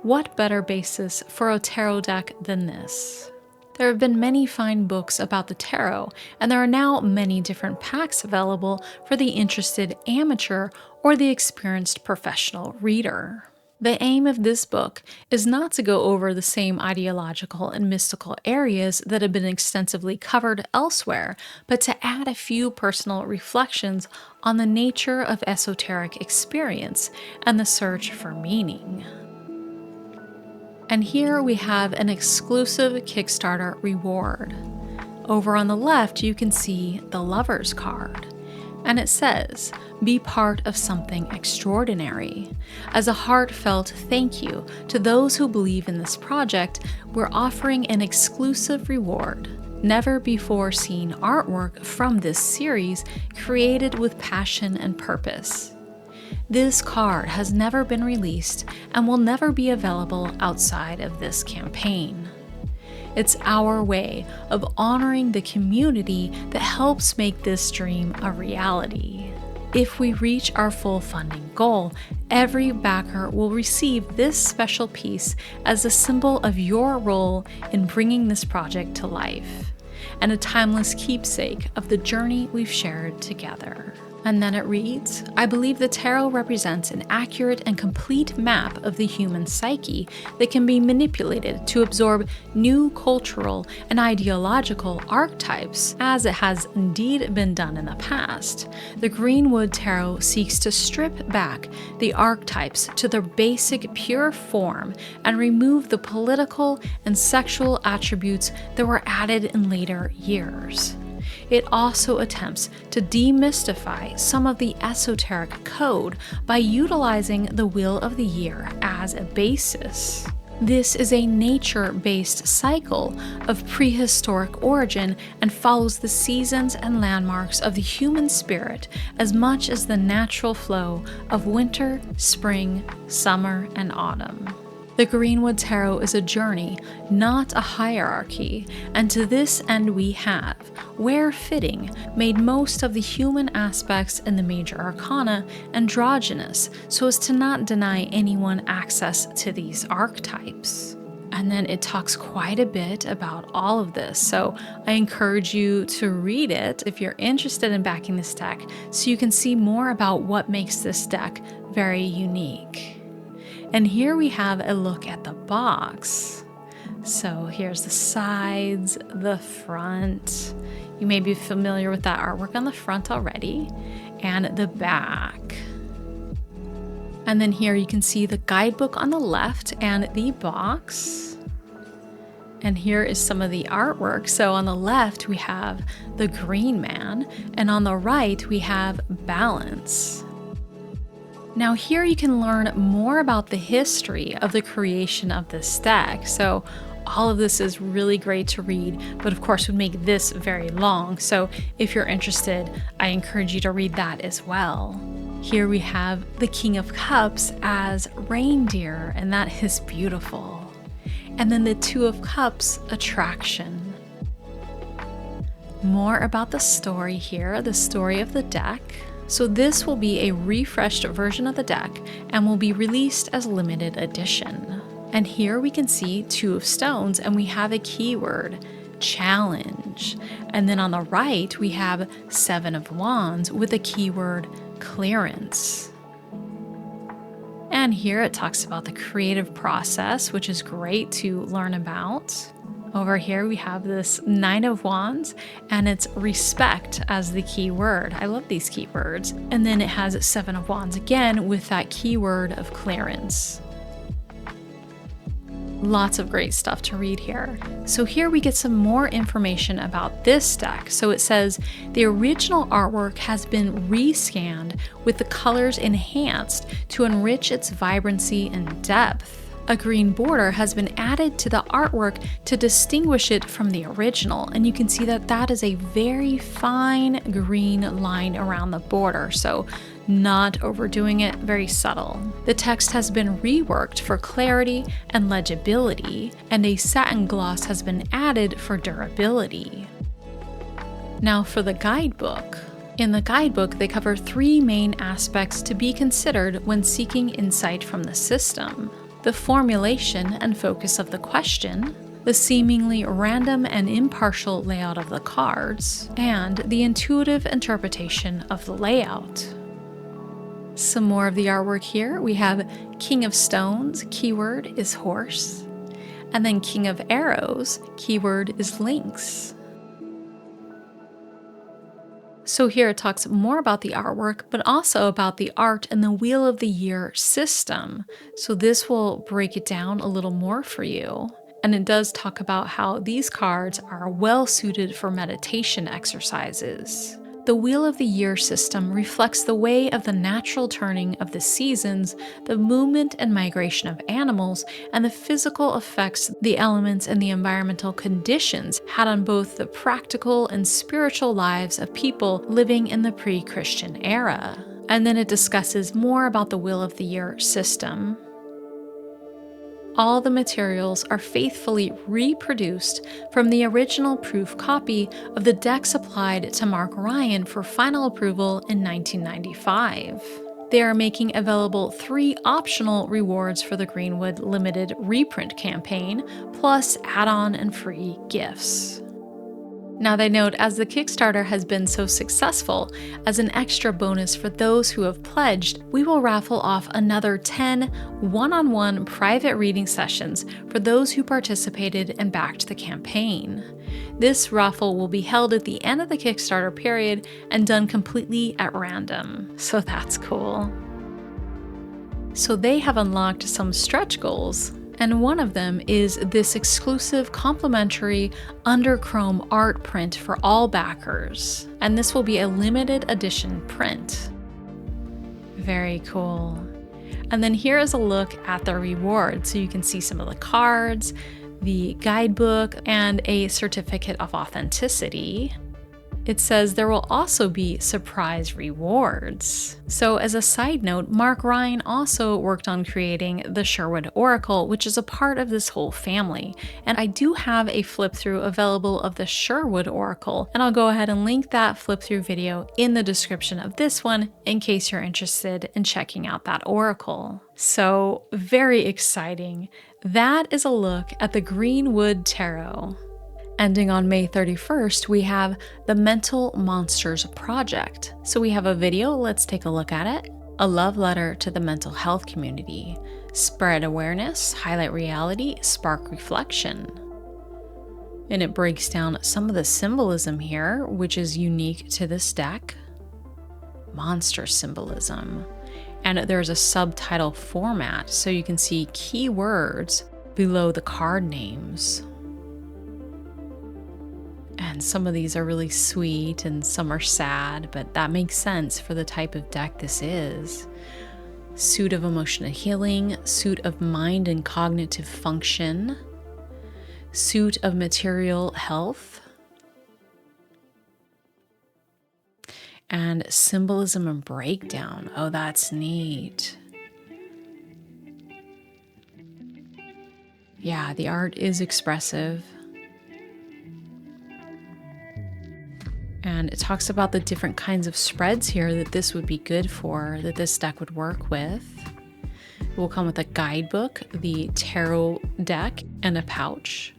What better basis for a tarot deck than this? There have been many fine books about the tarot, and there are now many different packs available for the interested amateur or the experienced professional reader. The aim of this book is not to go over the same ideological and mystical areas that have been extensively covered elsewhere, but to add a few personal reflections on the nature of esoteric experience and the search for meaning. And here we have an exclusive Kickstarter reward. Over on the left, you can see the Lover's card. And it says, "Be part of something extraordinary. As a heartfelt thank you to those who believe in this project, we're offering an exclusive reward. Never before seen artwork from this series created with passion and purpose. This card has never been released and will never be available outside of this campaign. It's our way of honoring the community that helps make this dream a reality. If we reach our full funding goal, every backer will receive this special piece as a symbol of your role in bringing this project to life, and a timeless keepsake of the journey we've shared together." And then it reads, I believe the tarot represents an accurate and complete map of the human psyche that can be manipulated to absorb new cultural and ideological archetypes, as it has indeed been done in the past. The Greenwood Tarot seeks to strip back the archetypes to their basic pure form and remove the political and sexual attributes that were added in later years. It also attempts to demystify some of the esoteric code by utilizing the Wheel of the Year as a basis. This is a nature-based cycle of prehistoric origin and follows the seasons and landmarks of the human spirit as much as the natural flow of winter, spring, summer, and autumn. The Greenwood Tarot is a journey, not a hierarchy, and to this end we have, where fitting, made most of the human aspects in the major arcana androgynous so as to not deny anyone access to these archetypes. And then it talks quite a bit about all of this, so I encourage you to read it if you're interested in backing this deck so you can see more about what makes this deck very unique. And here we have a look at the box. So here's the sides, the front. You may be familiar with that artwork on the front already, and the back. And then here you can see the guidebook on the left and the box. And here is some of the artwork. So on the left we have the Green Man, and on the right we have Balance. Now here you can learn more about the history of the creation of this deck. So all of this is really great to read, but of course would make this very long. So if you're interested, I encourage you to read that as well. Here we have the King of Cups as reindeer, and that is beautiful. And then the Two of Cups attraction. More about the story here, the story of the deck. So this will be a refreshed version of the deck and will be released as limited edition. And here we can see Two of Stones, and we have a keyword, challenge. And then on the right we have Seven of Wands with a keyword, clearance. And here it talks about the creative process, which is great to learn about. Over here we have this Nine of Wands, and it's respect as the key word. I love these keywords. And then it has Seven of Wands again with that keyword of clearance. Lots of great stuff to read here. So here we get some more information about this deck. So it says the original artwork has been rescanned with the colors enhanced to enrich its vibrancy and depth. A green border has been added to the artwork to distinguish it from the original, and you can see that that is a very fine green line around the border, so not overdoing it, very subtle. The text has been reworked for clarity and legibility, and a satin gloss has been added for durability. Now for the guidebook. In the guidebook, they cover three main aspects to be considered when seeking insight from the system: the formulation and focus of the question, the seemingly random and impartial layout of the cards, and the intuitive interpretation of the layout. Some more of the artwork here. We have King of Stones, keyword is horse, and then King of Arrows, keyword is lynx. So here it talks more about the artwork, but also about the art and the Wheel of the Year system. So this will break it down a little more for you. And it does talk about how these cards are well suited for meditation exercises. The Wheel of the Year system reflects the way of the natural turning of the seasons, the movement and migration of animals, and the physical effects the elements and the environmental conditions had on both the practical and spiritual lives of people living in the pre-Christian era. And then it discusses more about the Wheel of the Year system. All the materials are faithfully reproduced from the original proof copy of the deck supplied to Mark Ryan for final approval in 1995. They are making available 3 optional rewards for the Greenwood limited reprint campaign, plus add-on and free gifts. Now they note, as the Kickstarter has been so successful, as an extra bonus for those who have pledged, we will raffle off another 10 one-on-one private reading sessions for those who participated and backed the campaign. This raffle will be held at the end of the Kickstarter period and done completely at random, so that's cool. So they have unlocked some stretch goals, and one of them is this exclusive complimentary underchrome art print for all backers, and this will be a limited edition print. Very cool. And then here is a look at the reward, so you can see some of the cards, the guidebook, and a certificate of authenticity. It says there will also be surprise rewards. So as a side note, Mark Ryan also worked on creating the Sherwood Oracle, which is a part of this whole family. And I do have a flip through available of the Sherwood Oracle, and I'll go ahead and link that flip through video in the description of this one in case you're interested in checking out that oracle. So very exciting. That is a look at the Greenwood Tarot. Ending on May 31st, we have the Mental Monsters Project. So we have a video, let's take a look at it. A love letter to the mental health community. Spread awareness, highlight reality, spark reflection. And it breaks down some of the symbolism here, which is unique to this deck. Monster symbolism. And there's a subtitle format, so you can see keywords below the card names. And some of these are really sweet and some are sad, but that makes sense for the type of deck this is. Suit of emotional healing, suit of mind and cognitive function, suit of material health, and symbolism and breakdown. Oh, that's neat. Yeah, the art is expressive. And it talks about the different kinds of spreads here that this would be good for, that this deck would work with. It will come with a guidebook, the tarot deck, and a pouch.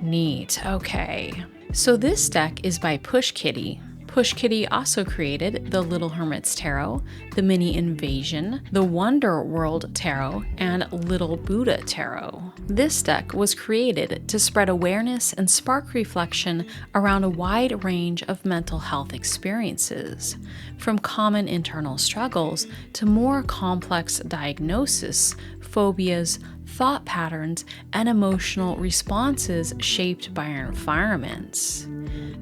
Neat, okay. So this deck is by Push Kitty. Push Kitty also created the Little Hermit's Tarot, the Mini Invasion, the Wonder World Tarot, and Little Buddha Tarot. This deck was created to spread awareness and spark reflection around a wide range of mental health experiences, from common internal struggles to more complex diagnosis, phobias, thought patterns, and emotional responses shaped by our environments.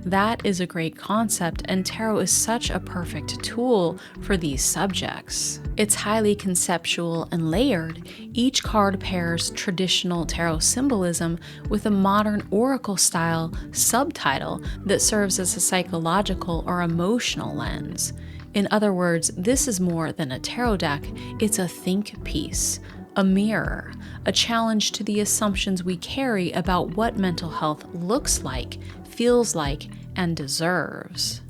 That is a great concept, and tarot is such a perfect tool for these subjects. It's highly conceptual and layered. Each card pairs traditional tarot symbolism with a modern oracle style subtitle that serves as a psychological or emotional lens. In other words, this is more than a tarot deck, it's a think piece. A mirror, a challenge to the assumptions we carry about what mental health looks like, feels like, and deserves.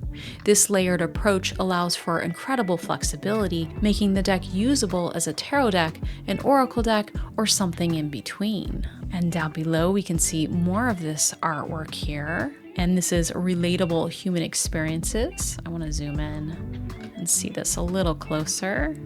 This layered approach allows for incredible flexibility, making the deck usable as a tarot deck, an oracle deck, or something in between. And down below we can see more of this artwork here. And this is relatable human experiences. I want to zoom in and see this a little closer.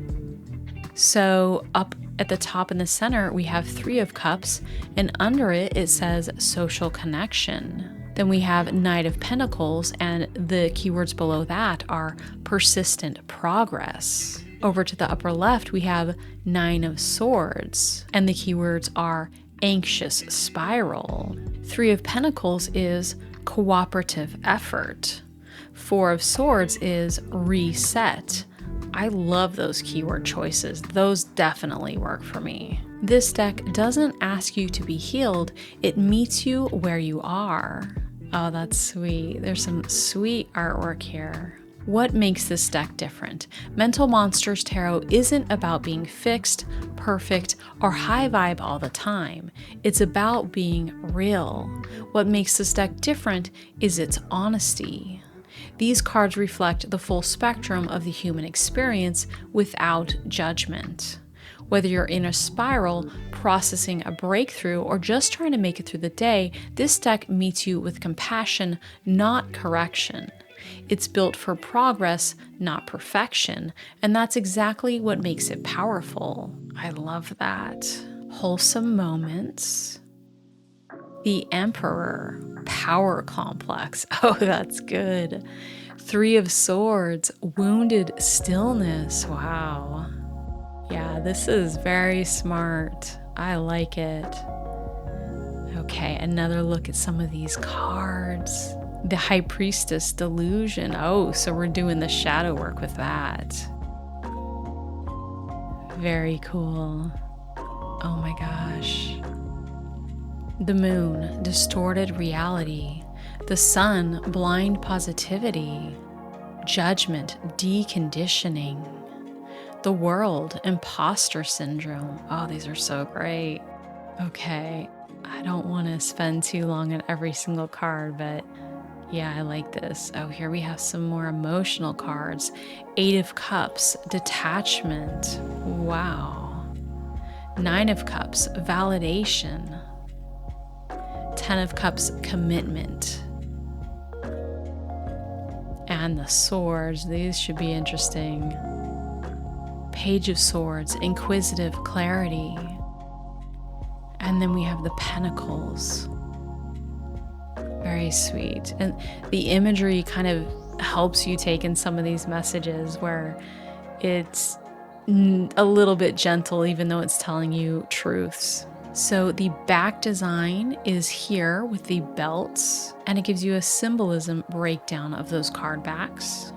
So up at the top in the center, we have 3 of Cups, and under it, it says social connection. Then we have Knight of Pentacles, and the keywords below that are persistent progress. Over to the upper left, we have 9 of Swords, and the keywords are anxious spiral. 3 of Pentacles is cooperative effort. 4 of Swords is reset. I love those keyword choices. Those definitely work for me. This deck doesn't ask you to be healed, it meets you where you are. Oh, that's sweet. There's some sweet artwork here. What makes this deck different? Mental Monsters Tarot isn't about being fixed, perfect, or high vibe all the time. It's about being real. What makes this deck different is its honesty. These cards reflect the full spectrum of the human experience without judgment. Whether you're in a spiral, processing a breakthrough, or just trying to make it through the day, this deck meets you with compassion, not correction. It's built for progress, not perfection, and that's exactly what makes it powerful. I love that. Wholesome moments. The Emperor, power complex. Oh, that's good. 3 of Swords, wounded stillness. Wow. Yeah, this is very smart. I like it. Okay, another look at some of these cards. The High Priestess, delusion. Oh, so we're doing the shadow work with that. Very cool. Oh my gosh. The Moon, distorted reality. The Sun, blind positivity. Judgment, deconditioning. The World, imposter syndrome. Oh, these are so great. Okay, I don't want to spend too long on every single card, but yeah, I like this. Oh, here we have some more emotional cards. 8 of Cups, detachment. Wow. 9 of Cups, validation. 10 of Cups, commitment. And the Swords, these should be interesting. Page of Swords, inquisitive clarity. And then we have the Pentacles. Very sweet. And the imagery kind of helps you take in some of these messages where it's a little bit gentle, even though it's telling you truths. So the back design is here with the belts, and it gives you a symbolism breakdown of those card backs.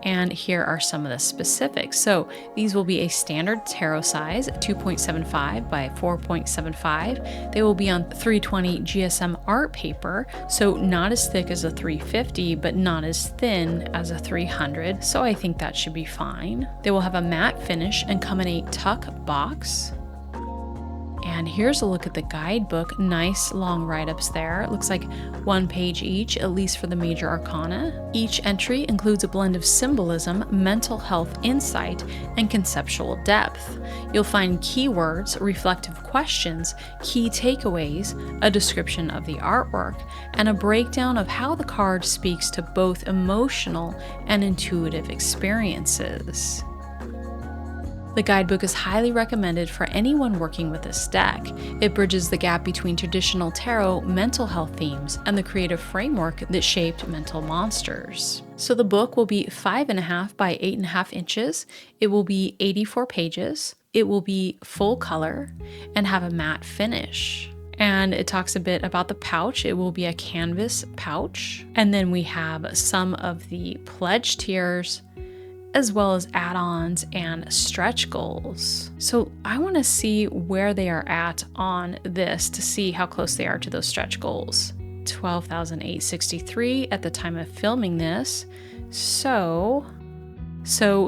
And here are some of the specifics. So these will be a standard tarot size, 2.75 by 4.75. They will be on 320 GSM art paper, so not as thick as a 350, but not as thin as a 300. So I think that should be fine. They will have a matte finish and come in a tuck box. And here's a look at the guidebook. Nice long write-ups there. It looks like 1 page each, at least for the major arcana. Each entry includes a blend of symbolism, mental health insight, and conceptual depth. You'll find keywords, reflective questions, key takeaways, a description of the artwork, and a breakdown of how the card speaks to both emotional and intuitive experiences. The guidebook is highly recommended for anyone working with this deck. It bridges the gap between traditional tarot mental health themes and the creative framework that shaped mental monsters. So the book will be 5.5 by 8.5 inches. It will be 84 pages. It will be full color and have a matte finish. And it talks a bit about the pouch. It will be a canvas pouch. And then we have some of the pledge tiers, as well as add-ons and stretch goals. So I want to see where they are at on this to see how close they are to those stretch goals. 12,863 at the time of filming this. So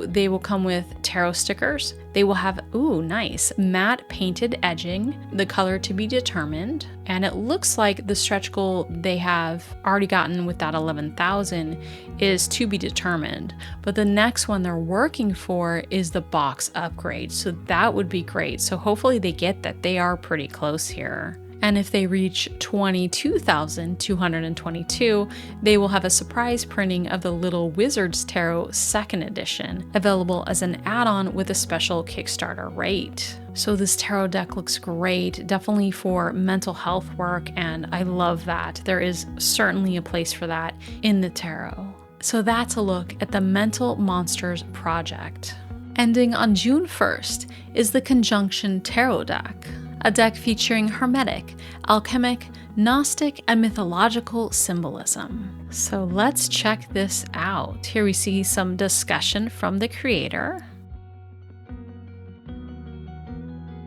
they will come with tarot stickers. They will have, ooh, nice, matte painted edging, the color to be determined. And it looks like the stretch goal they have already gotten with that 11,000 is to be determined. But the next one they're working for is the box upgrade. So that would be great. So hopefully they get that. They are pretty close here. And if they reach 22,222, they will have a surprise printing of the Little Wizards Tarot 2nd edition, available as an add-on with a special Kickstarter rate. So this tarot deck looks great, definitely for mental health work, and I love that. There is certainly a place for that in the tarot. So that's a look at the Mental Monsters project. Ending on June 1st is the Conjunction Tarot deck, a deck featuring Hermetic, alchemic, Gnostic, and mythological symbolism. So let's check this out. Here we see some discussion from the creator.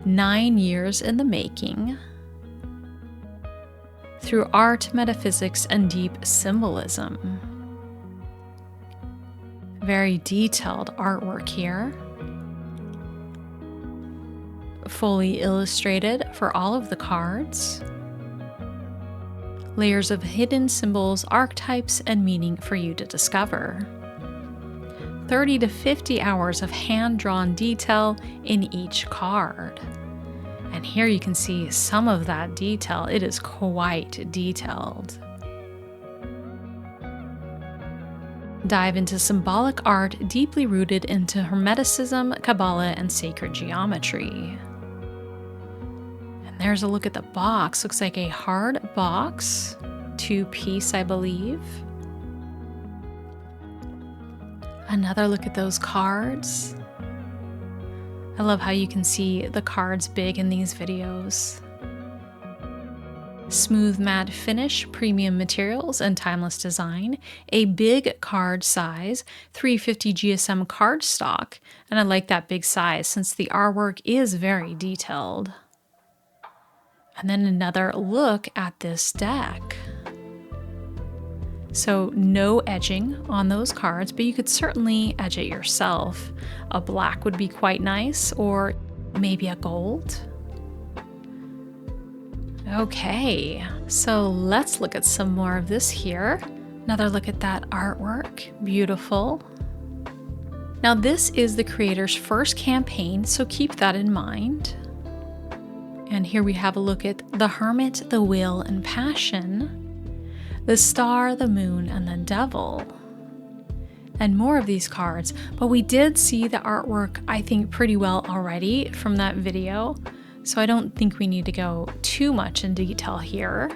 9 years in the making. Through art, metaphysics, and deep symbolism. Very detailed artwork here. Fully illustrated for all of the cards. Layers of hidden symbols, archetypes, and meaning for you to discover. 30 to 50 hours of hand-drawn detail in each card. And here you can see some of that detail. It is quite detailed. Dive into symbolic art deeply rooted into Hermeticism, Kabbalah, and sacred geometry. And there's a look at the box. Looks like a hard box, 2-piece, I believe. Another look at those cards. I love how you can see the cards big in these videos. Smooth matte finish, premium materials, and timeless design. A big card size, 350 GSM cardstock. And I like that big size since the artwork is very detailed. And then another look at this deck. So no edging on those cards, but you could certainly edge it yourself. A black would be quite nice, or maybe a gold. Okay, so let's look at some more of this here. Another look at that artwork, beautiful. Now this is the creator's first campaign, so keep that in mind. And here we have a look at the Hermit, the Will, and Passion, the Star, the Moon, and the Devil. And more of these cards, but we did see the artwork, I think, pretty well already from that video. So I don't think we need to go too much in detail here.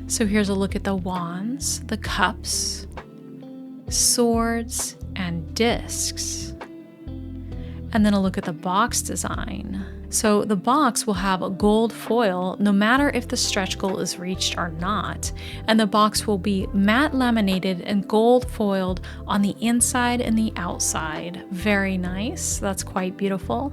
So here's a look at the wands, the cups, swords, and discs. And then a look at the box design. So the box will have a gold foil no matter if the stretch goal is reached or not. And the box will be matte laminated and gold foiled on the inside and the outside. Very nice. That's quite beautiful.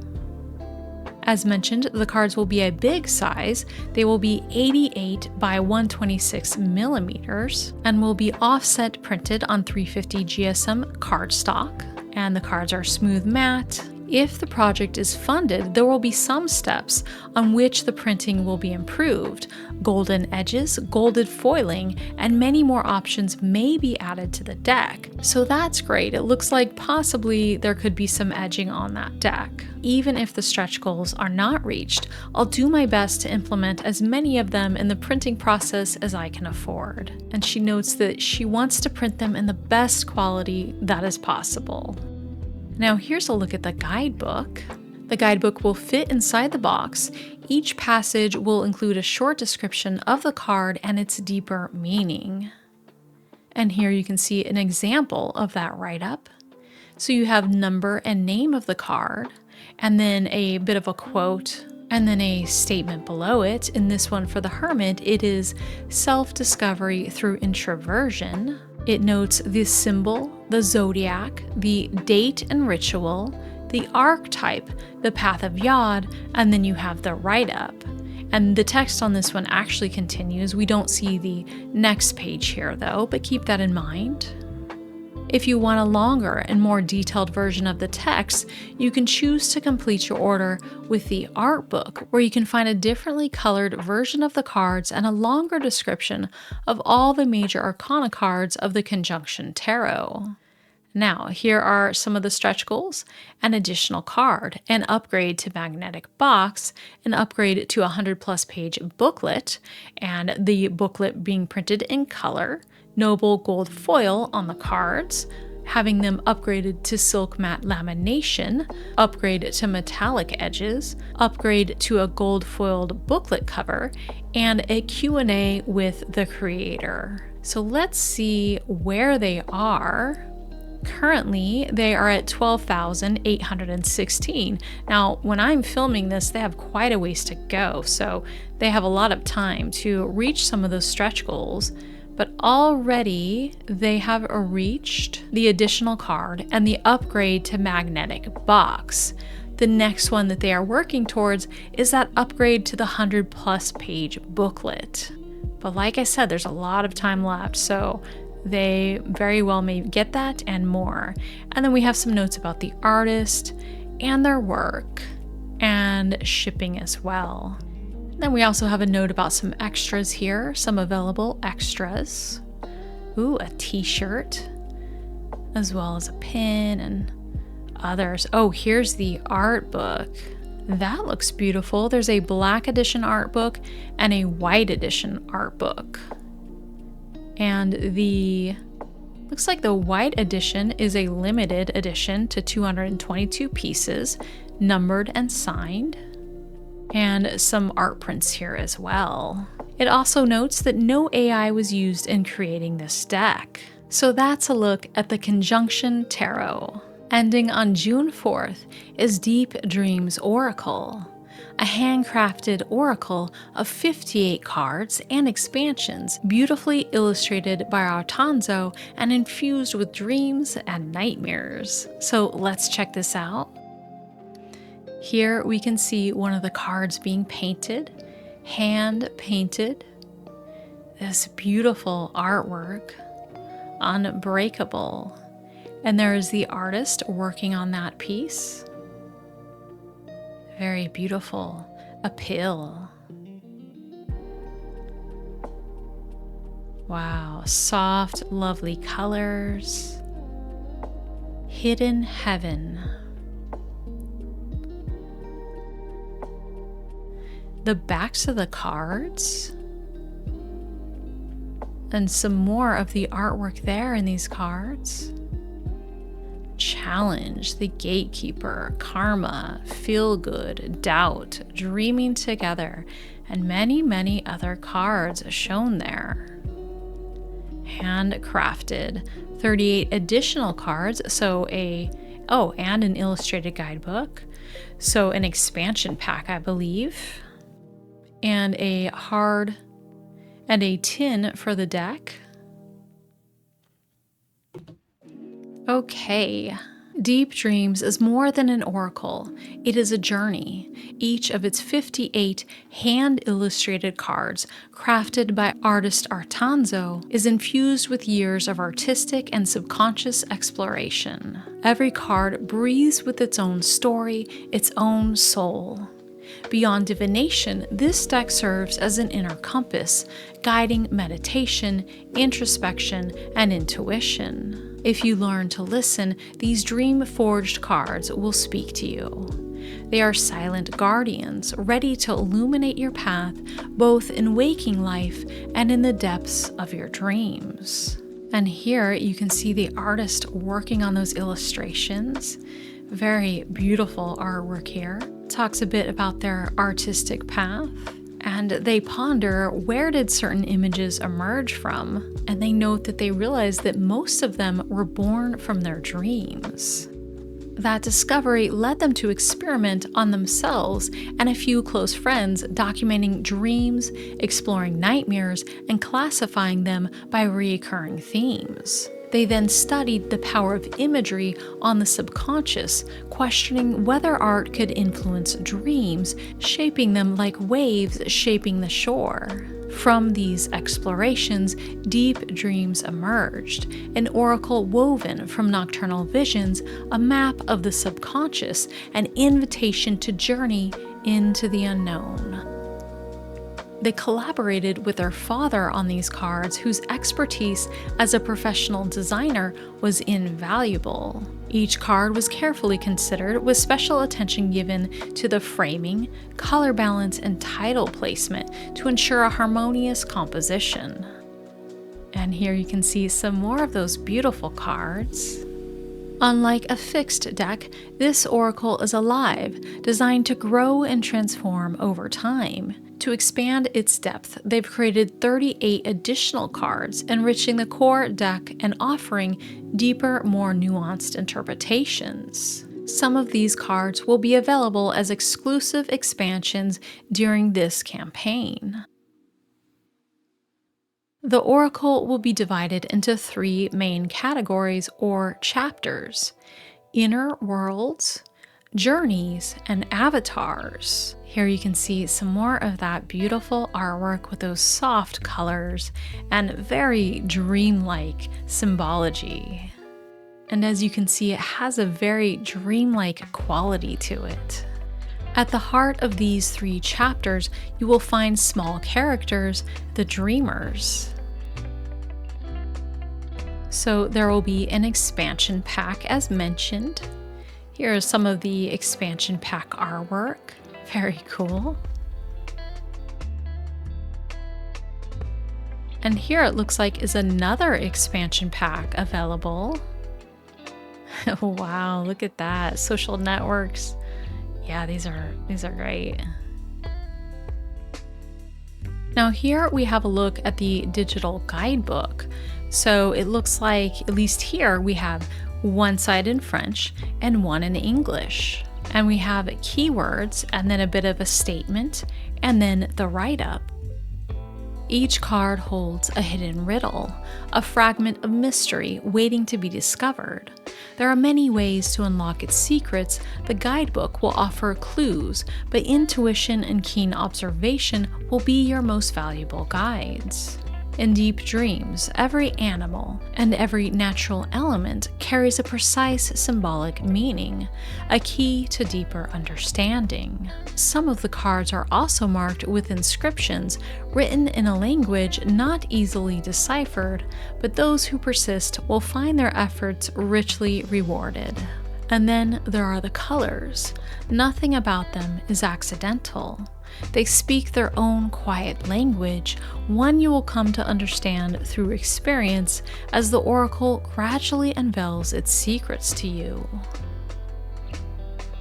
As mentioned, the cards will be a big size. They will be 88 by 126 millimeters and will be offset printed on 350 GSM cardstock. And the cards are smooth matte. If the project is funded, there will be some steps on which the printing will be improved. Golden edges, golded foiling, and many more options may be added to the deck. So that's great. It looks like possibly there could be some edging on that deck. Even if the stretch goals are not reached, I'll do my best to implement as many of them in the printing process as I can afford. And she notes that she wants to print them in the best quality that is possible. Now here's a look at the guidebook. The guidebook will fit inside the box. Each passage will include a short description of the card and its deeper meaning. And here you can see an example of that write-up. So you have number and name of the card, and then a bit of a quote, and then a statement below it. In this one for the Hermit, it is self-discovery through introversion. It notes the symbol, the zodiac, the date and ritual, the archetype, the path of Yod, and then you have the write-up. And the text on this one actually continues. We don't see the next page here though, but keep that in mind. If you want a longer and more detailed version of the text, you can choose to complete your order with the art book, where you can find a differently colored version of the cards and a longer description of all the major arcana cards of the Conjunction Tarot. Now, here are some of the stretch goals: an additional card, an upgrade to magnetic box, an upgrade to a 100+ page booklet, and the booklet being printed in color, noble gold foil on the cards, having them upgraded to silk matte lamination, upgrade to metallic edges, upgrade to a gold foiled booklet cover, and a Q&A with the creator. So let's see where they are. Currently, they are at 12,816. Now, when I'm filming this, they have quite a ways to go, so they have a lot of time to reach some of those stretch goals. But already they have reached the additional card and the upgrade to magnetic box. The next one that they are working towards is that upgrade to the 100+ page booklet. But like I said, there's a lot of time left, so they very well may get that and more. And then we have some notes about the artist and their work and shipping as well. Then we also have a note about some extras here, some available extras. Ooh, a t-shirt. as well as a pin and others. Oh, here's the art book. That looks beautiful. There's a black edition art book and a white edition art book. And looks like the white edition is a limited edition to 222 pieces, numbered and signed. And some art prints here as well. It also notes that no AI was used in creating this deck. So that's a look at the Conjunction Tarot. Ending on June 4th is Deep Dreams Oracle, a handcrafted oracle of 58 cards and expansions, beautifully illustrated by Artanzo and infused with dreams and nightmares. So let's check this out. Here we can see one of the cards being painted, hand painted. This beautiful artwork, unbreakable. And there is the artist working on that piece. Very beautiful. A pill. Wow, soft, lovely colors. Hidden Heaven. The backs of the cards. And some more of the artwork there in these cards. Challenge, the Gatekeeper, Karma, Feel Good, Doubt, Dreaming Together, and many, many other cards shown there. Handcrafted, 38 additional cards, and an illustrated guidebook, so an expansion pack, I believe, and a tin for the deck. Okay, Deep Dreams is more than an oracle. It is a journey. Each of its 58 hand-illustrated cards, crafted by artist Artanzo, is infused with years of artistic and subconscious exploration. Every card breathes with its own story, its own soul. Beyond divination, this deck serves as an inner compass, guiding meditation, introspection, and intuition. If you learn to listen, these dream-forged cards will speak to you. They are silent guardians, ready to illuminate your path, both in waking life and in the depths of your dreams. And here you can see the artist working on those illustrations. Very beautiful artwork here. Talks a bit about their artistic path, and they ponder where did certain images emerge from, and they note that they realize that most of them were born from their dreams. That discovery led them to experiment on themselves and a few close friends, documenting dreams, exploring nightmares, and classifying them by recurring themes. They then studied the power of imagery on the subconscious, questioning whether art could influence dreams, shaping them like waves shaping the shore. From these explorations, Deep Dreams emerged, an oracle woven from nocturnal visions, a map of the subconscious, an invitation to journey into the unknown. They collaborated with their father on these cards, whose expertise as a professional designer was invaluable. Each card was carefully considered, with special attention given to the framing, color balance, and title placement to ensure a harmonious composition. And here you can see some more of those beautiful cards. Unlike a fixed deck, this oracle is alive, designed to grow and transform over time. To expand its depth, they've created 38 additional cards, enriching the core deck and offering deeper, more nuanced interpretations. Some of these cards will be available as exclusive expansions during this campaign. The oracle will be divided into 3 main categories or chapters: inner worlds, journeys, and avatars. Here you can see some more of that beautiful artwork with those soft colors and very dreamlike symbology. And as you can see, it has a very dreamlike quality to it. At the heart of these 3 chapters, you will find small characters, the dreamers. So there will be an expansion pack as mentioned. Here is some of the expansion pack artwork. Very cool. And here it looks like is another expansion pack available. Wow, look at that. Social networks. Yeah, these are great. Now here we have a look at the digital guidebook. So it looks like, at least here, we have one side in French and one in English. And we have keywords and then a bit of a statement and then the write-up. Each card holds a hidden riddle, a fragment of mystery waiting to be discovered. There are many ways to unlock its secrets. The guidebook will offer clues, but intuition and keen observation will be your most valuable guides. In deep dreams, every animal and every natural element carries a precise symbolic meaning, a key to deeper understanding. Some of the cards are also marked with inscriptions written in a language not easily deciphered, but those who persist will find their efforts richly rewarded. And then there are the colors. Nothing about them is accidental. They speak their own quiet language, one you will come to understand through experience as the oracle gradually unveils its secrets to you.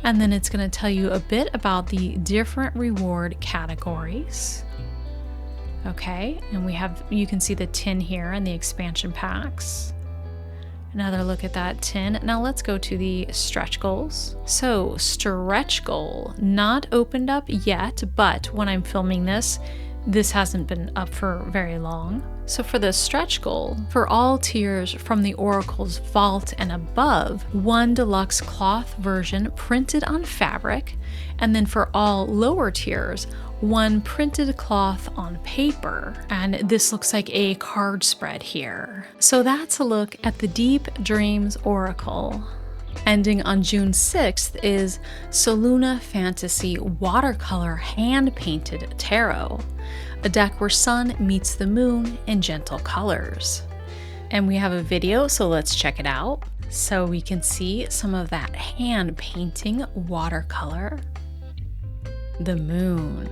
And then it's going to tell you a bit about the different reward categories. Okay, and you can see the tin here and the expansion packs. Another look at that tin. Now let's go to the stretch goals. So stretch goal, not opened up yet, but when I'm filming this hasn't been up for very long. So for the stretch goal, for all tiers from the Oracle's vault and above, one deluxe cloth version printed on fabric, and then for all lower tiers, one printed cloth on paper. And this looks like a card spread here. So that's a look at the Deep Dreams Oracle. Ending on June 6th is Soluna Fantasy Watercolor Hand-Painted Tarot, a deck where sun meets the moon in gentle colors. And we have a video, so let's check it out. So we can see some of that hand painting watercolor. The moon.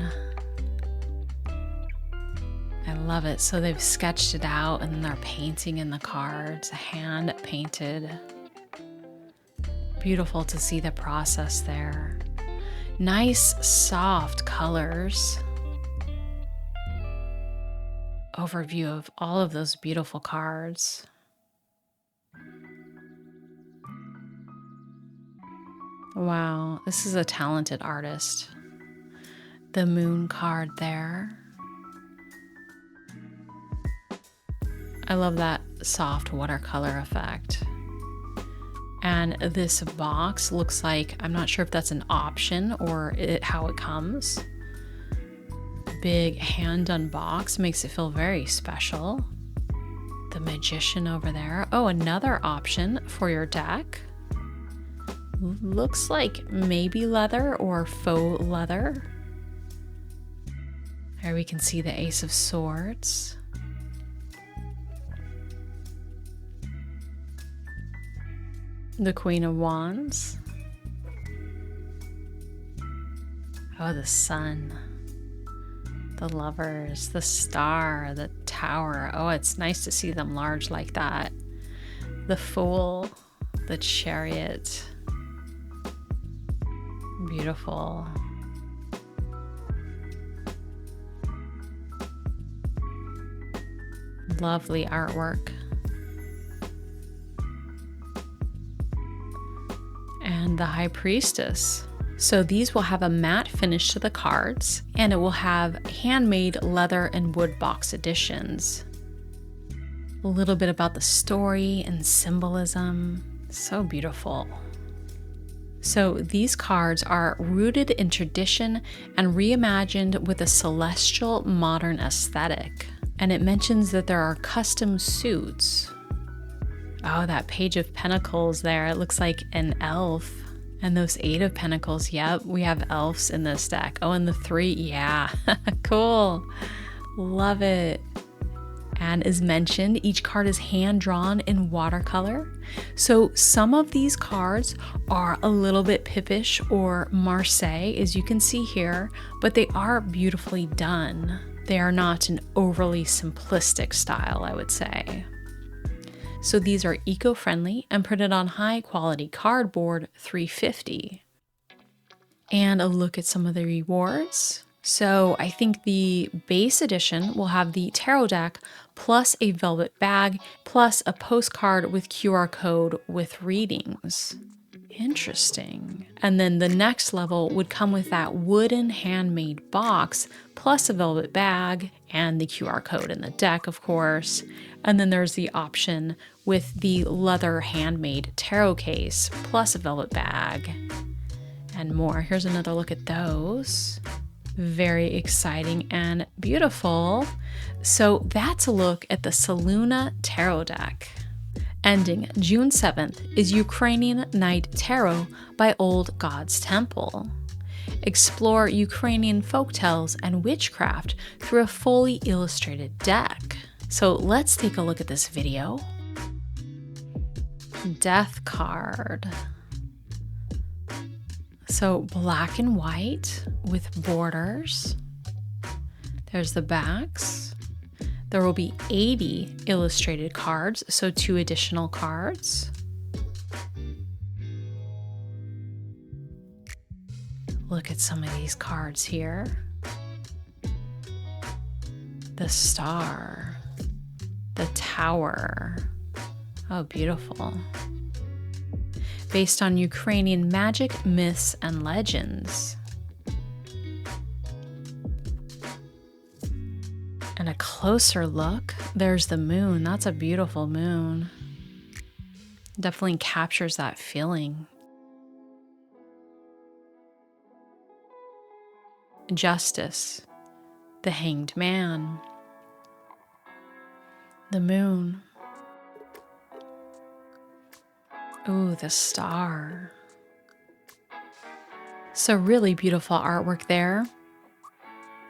I love it. So they've sketched it out and they're painting in the cards, hand painted. Beautiful to see the process there. Nice, soft colors. Overview of all of those beautiful cards. Wow, this is a talented artist. The moon card there. I love that soft watercolor effect. And this box looks like, I'm not sure if that's an option or how it comes. Big hand-done box makes it feel very special. The magician over there. Oh, another option for your deck. Looks like maybe leather or faux leather. There we can see the Ace of Swords. The Queen of Wands. Oh, the Sun. The Lovers, the Star, the Tower. Oh, it's nice to see them large like that. The Fool, the Chariot. Beautiful. Lovely artwork. And the High Priestess. So these will have a matte finish to the cards, and it will have handmade leather and wood box editions. A little bit about the story and symbolism. So beautiful. So these cards are rooted in tradition and reimagined with a celestial modern aesthetic. And it mentions that there are custom suits. Oh, that Page of Pentacles there. It looks like an elf. And those 8 of Pentacles, yep, we have elves in this deck. Oh, and the 3, yeah, cool. Love it. And as mentioned, each card is hand-drawn in watercolor. So some of these cards are a little bit Pippish or Marseille, as you can see here, but they are beautifully done. They are not an overly simplistic style, I would say. So these are eco-friendly and printed on high-quality cardboard, $3.50. And a look at some of the rewards. So I think the base edition will have the tarot deck plus a velvet bag plus a postcard with QR code with readings. Interesting. And then the next level would come with that wooden handmade box plus a velvet bag and the QR code in the deck, of course. And then there's the option with the leather handmade tarot case plus a velvet bag and more. Here's another look at those. Very exciting and beautiful. So that's a look at the Soluna Tarot deck. Ending June 7th is Ukrainian Night Tarot by Old God's Temple. Explore Ukrainian folktales and witchcraft through a fully illustrated deck. So let's take a look at this video. Death card. So black and white with borders. There's the backs. There will be 80 illustrated cards, so 2 additional cards. Look at some of these cards here. The Star, the Tower. Oh, beautiful. Based on Ukrainian magic, myths, and legends. And a closer look, there's the moon. That's a beautiful moon. Definitely captures that feeling. Justice, the Hanged Man, the moon. Ooh, the Star. So really beautiful artwork there.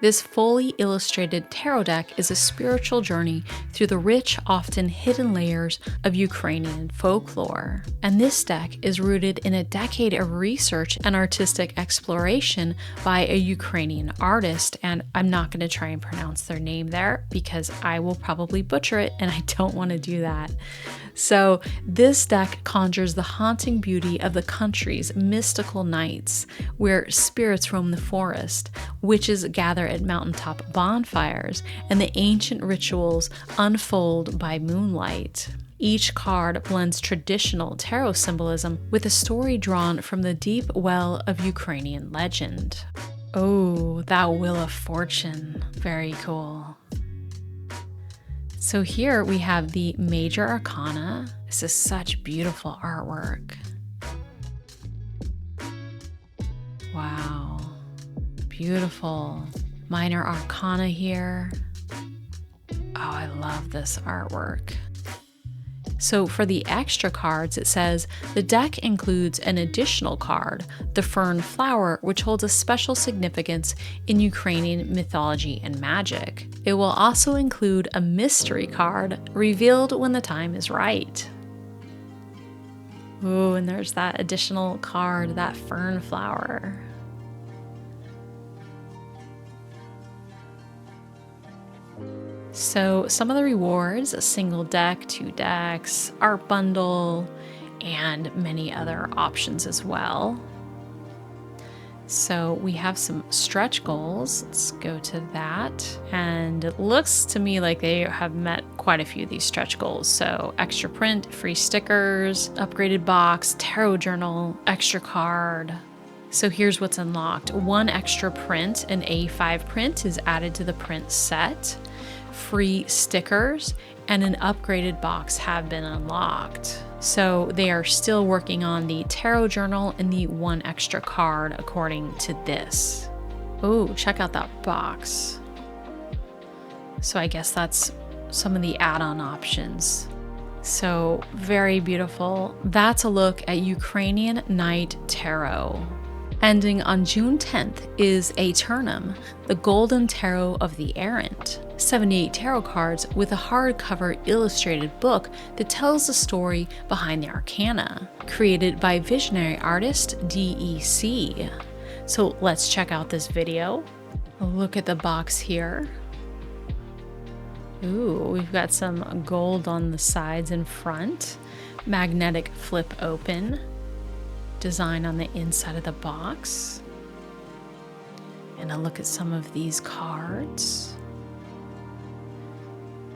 This fully illustrated tarot deck is a spiritual journey through the rich, often hidden layers of Ukrainian folklore. And this deck is rooted in a decade of research and artistic exploration by a Ukrainian artist. And I'm not going to try and pronounce their name there because I will probably butcher it and I don't want to do that. So this deck conjures the haunting beauty of the country's mystical nights, where spirits roam the forest, witches gather at mountaintop bonfires, and the ancient rituals unfold by moonlight. Each card blends traditional tarot symbolism with a story drawn from the deep well of Ukrainian legend. Oh, that Wheel of Fortune. Very cool. So here we have the Major Arcana. This is such beautiful artwork. Wow, beautiful. Minor Arcana here. Oh, I love this artwork. So for the extra cards, it says the deck includes an additional card, the Fern Flower, which holds a special significance in Ukrainian mythology and magic. It will also include a mystery card, revealed when the time is right. Ooh, and there's that additional card, that Fern Flower. So some of the rewards, a single deck, 2 decks, art bundle, and many other options as well. So we have some stretch goals. Let's go to that. And it looks to me like they have met quite a few of these stretch goals. So extra print, free stickers, upgraded box, tarot journal, extra card. So here's what's unlocked. 1 extra print, an A5 print, is added to the print set. Free stickers and an upgraded box have been unlocked. So they are still working on the tarot journal and the 1 extra card according to this. Oh, check out that box. So I guess that's some of the add-on options. So very beautiful. That's a look at Ukrainian Night Tarot. Ending on June 10th is Aeternum, the Golden Tarot of the Errant. 78 tarot cards with a hardcover illustrated book that tells the story behind the arcana, created by visionary artist DEC. So let's check out this video. Look at the box here. Ooh, we've got some gold on the sides and front. Magnetic flip open. Design on the inside of the box. And a look at some of these cards.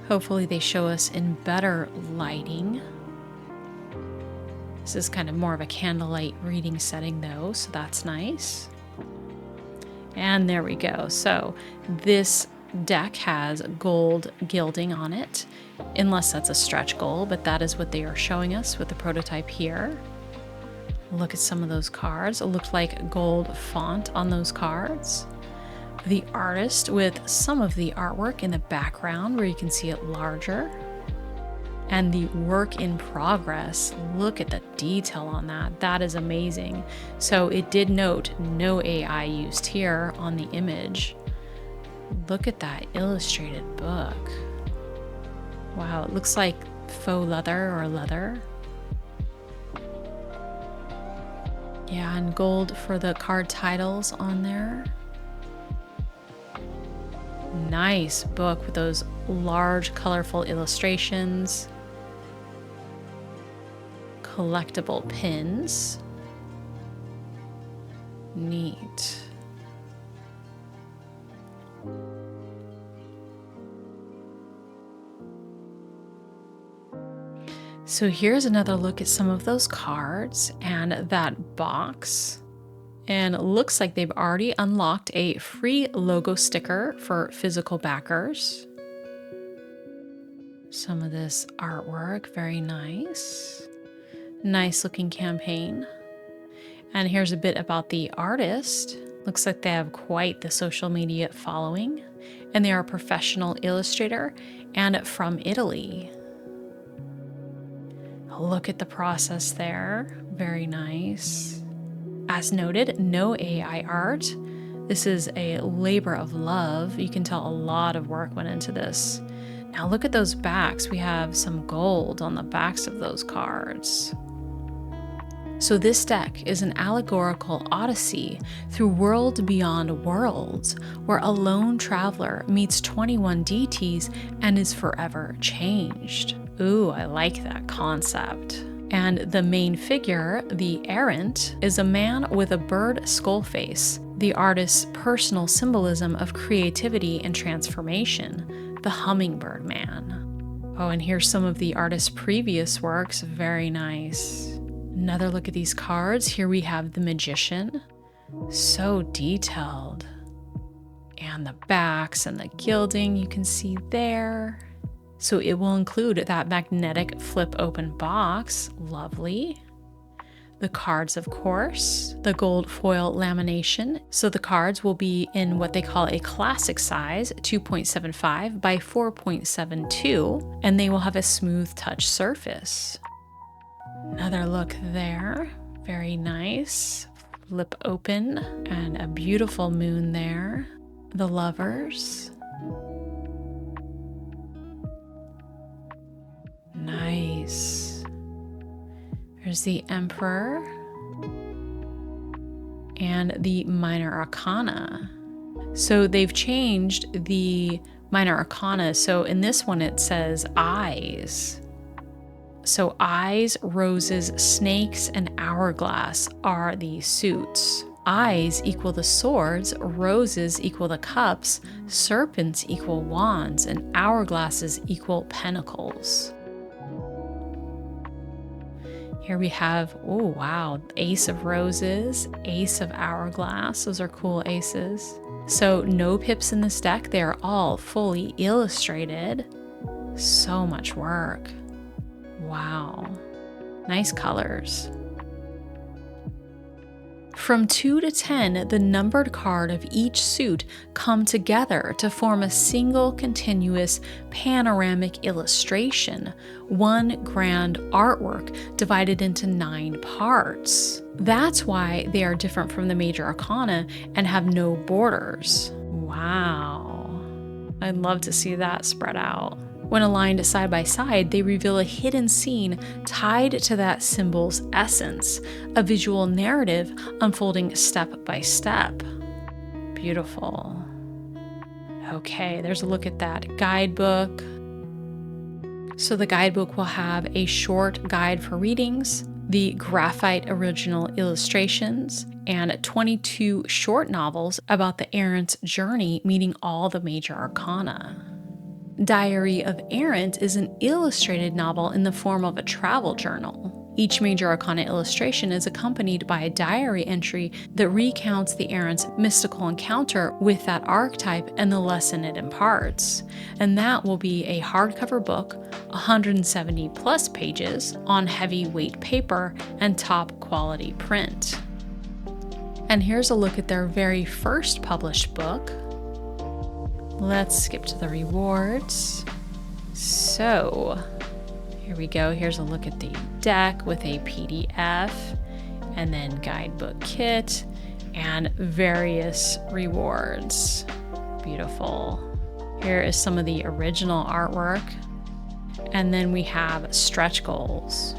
Hopefully they show us in better lighting. This is kind of more of a candlelight reading setting though, so that's nice. And there we go. So this deck has gold gilding on it, unless that's a stretch goal, but that is what they are showing us with the prototype here. Look at some of those cards. It looked like gold font on those cards. The artist with some of the artwork in the background where you can see it larger. And the work in progress. Look at the detail on that. That is amazing. So it did note no AI used here on the image. Look at that illustrated book. Wow, it looks like faux leather or leather. Yeah, and gold for the card titles on there. Nice book with those large, colorful illustrations. Collectible pins. Neat. So here's another look at some of those cards and that box. And it looks like they've already unlocked a free logo sticker for physical backers. Some of this artwork, very nice. Nice looking campaign. And here's a bit about the artist. Looks like they have quite the social media following. And they are a professional illustrator and from Italy. Look at the process there. Very nice. As noted, no AI art. This is a labor of love. You can tell a lot of work went into this. Now look at those backs. We have some gold on the backs of those cards. So this deck is an allegorical odyssey through world beyond worlds, where a lone traveler meets 21 deities and is forever changed. Ooh, I like that concept. And the main figure, the errant, is a man with a bird skull face, the artist's personal symbolism of creativity and transformation, the hummingbird man. Oh, and here's some of the artist's previous works, very nice. Another look at these cards. Here we have the magician, so detailed. And the backs and the gilding you can see there. So it will include that magnetic flip open box, lovely. The cards, of course, the gold foil lamination. So the cards will be in what they call a classic size, 2.75 by 4.72, and they will have a smooth touch surface. Another look there, very nice. Flip open and a beautiful moon there. The lovers. Nice. There's the Emperor and the Minor Arcana. So they've changed the Minor Arcana. So in this one it says eyes. So eyes, roses, snakes, and hourglass are the suits. Eyes equal the swords, roses equal the cups, serpents equal wands, and hourglasses equal pentacles. Here we have, oh wow, Ace of Roses, Ace of Hourglass. Those are cool aces. So no pips in this deck. They are all fully illustrated. So much work. Wow. Nice colors. From 2 to 10, the numbered card of each suit come together to form a single continuous panoramic illustration, one grand artwork divided into 9 parts. That's why they are different from the major arcana and have no borders. Wow. I'd love to see that spread out. When aligned side by side, they reveal a hidden scene tied to that symbol's essence, a visual narrative unfolding step by step. Beautiful. Okay, there's a look at that guidebook. So the guidebook will have a short guide for readings, the graphite original illustrations, and 22 short novels about the errant's journey meeting all the major arcana. Diary of Errant is an illustrated novel in the form of a travel journal. Each major arcana illustration is accompanied by a diary entry that recounts the errant's mystical encounter with that archetype and the lesson it imparts. And that will be a hardcover book, 170 plus pages on heavyweight paper and top quality print. And here's a look at their very first published book. Let's skip to the rewards. So, here we go. Here's a look at the deck with a PDF, and then guidebook kit, and various rewards. Beautiful. Here is some of the original artwork. And then we have stretch goals.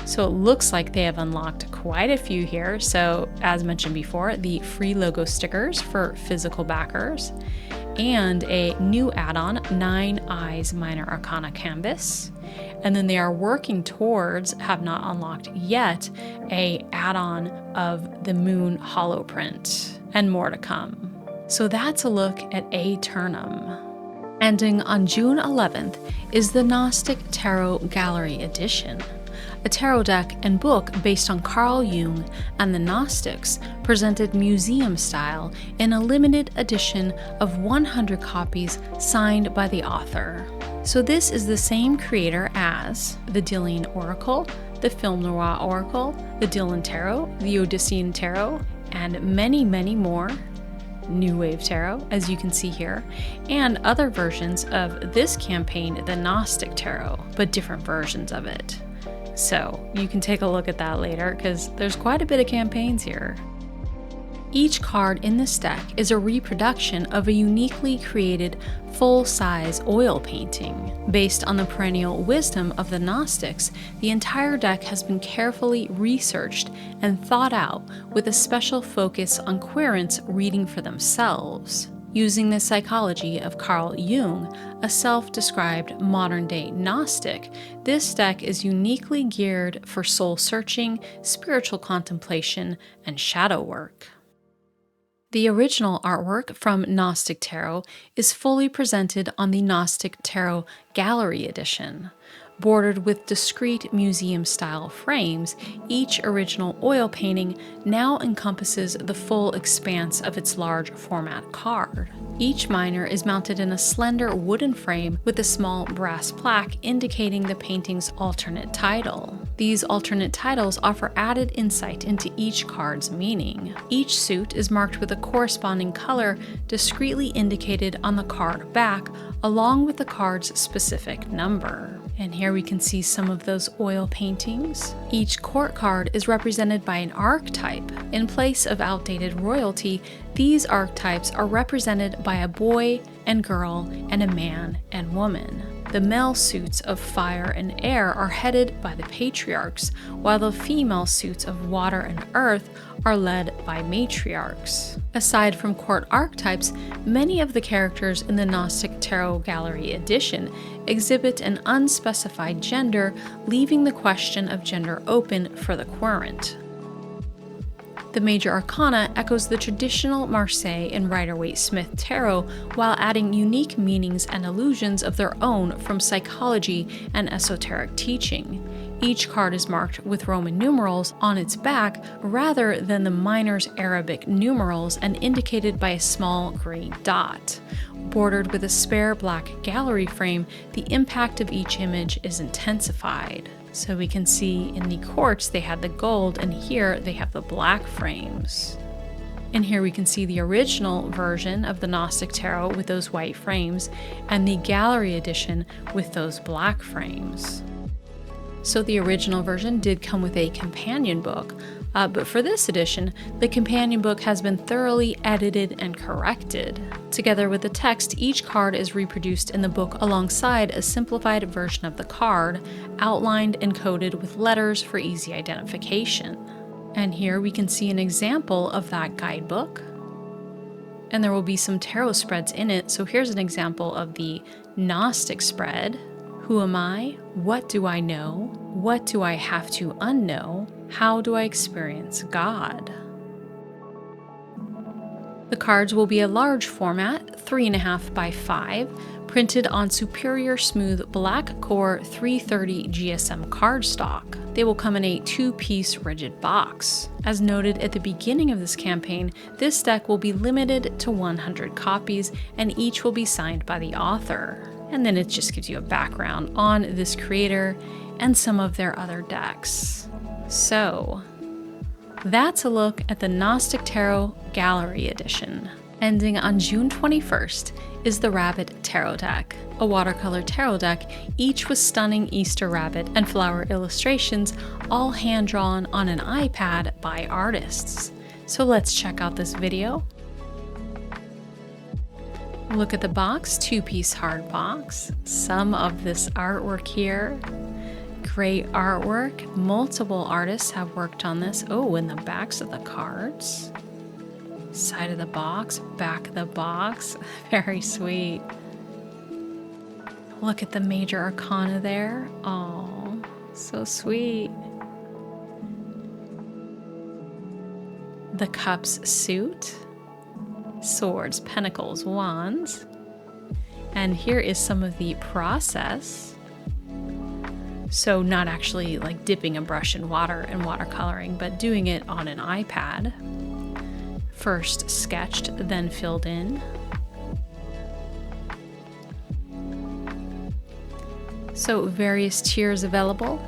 So it looks like they have unlocked quite a few here. So as mentioned before, the free logo stickers for physical backers, and a new add-on, 9 Eyes Minor Arcana Canvas. And then they are working towards, have not unlocked yet, a add-on of the Moon Hollow print, and more to come. So that's a look at Aeternum. Ending on June 11th is the Gnostic Tarot Gallery Edition, a tarot deck and book based on Carl Jung and the Gnostics, presented museum style in a limited edition of 100 copies signed by the author. So this is the same creator as the Dylan Oracle, the Film Noir Oracle, the Dylan Tarot, the Odyssean Tarot, and many, many more. New Wave Tarot, as you can see here, and other versions of this campaign, the Gnostic Tarot, but different versions of it. So you can take a look at that later because there's quite a bit of campaigns here. Each card in this deck is a reproduction of a uniquely created full-size oil painting. Based on the perennial wisdom of the Gnostics, the entire deck has been carefully researched and thought out with a special focus on querents reading for themselves. Using the psychology of Carl Jung, a self-described modern-day Gnostic, this deck is uniquely geared for soul-searching, spiritual contemplation, and shadow work. The original artwork from Gnostic Tarot is fully presented on the Gnostic Tarot Gallery Edition. Bordered with discrete museum-style frames, each original oil painting now encompasses the full expanse of its large format card. Each minor is mounted in a slender wooden frame with a small brass plaque indicating the painting's alternate title. These alternate titles offer added insight into each card's meaning. Each suit is marked with a corresponding color discreetly indicated on the card back, along with the card's specific number. And here we can see some of those oil paintings. Each court card is represented by an archetype. In place of outdated royalty, these archetypes are represented by a boy and girl and a man and woman. The male suits of fire and air are headed by the patriarchs, while the female suits of water and earth are led by matriarchs. Aside from court archetypes, many of the characters in the Gnostic Tarot Gallery Edition exhibit an unspecified gender, leaving the question of gender open for the querent. The Major Arcana echoes the traditional Marseille and Rider-Waite-Smith tarot while adding unique meanings and allusions of their own from psychology and esoteric teaching. Each card is marked with Roman numerals on its back rather than the miner's Arabic numerals and indicated by a small green dot. Bordered with a spare black gallery frame, the impact of each image is intensified. So we can see in the quartz they had the gold, and here they have the black frames. And here we can see the original version of the Gnostic Tarot with those white frames, and the gallery edition with those black frames. So the original version did come with a companion book, but for this edition, the companion book has been thoroughly edited and corrected. Together with the text, each card is reproduced in the book alongside a simplified version of the card, outlined and coded with letters for easy identification. And here we can see an example of that guidebook. And there will be some tarot spreads in it, so here's an example of the Gnostic spread. Who am I? What do I know? What do I have to unknow? How do I experience God? The cards will be a large format, 3.5 by 5, printed on superior smooth black core 330 GSM cardstock. They will come in a 2-piece rigid box. As noted at the beginning of this campaign, this deck will be limited to 100 copies, and each will be signed by the author. And then it just gives you a background on this creator and some of their other decks. So that's a look at the Gnostic Tarot Gallery Edition. Ending on June 21st is the Rabbit Tarot deck, a watercolor tarot deck, each with stunning Easter rabbit and flower illustrations, all hand-drawn on an iPad by artists. So let's check out this video. Look at the box, 2-piece hard box. Some of this artwork here. Great artwork. Multiple artists have worked on this. Oh, and the backs of the cards. Side of the box, back of the box. Very sweet. Look at the major arcana there. Oh, so sweet. The cups suit. Swords, pentacles, wands. And here is some of the process. So not actually like dipping a brush in water and watercoloring, but doing it on an iPad. First sketched, then filled in. So various tiers available.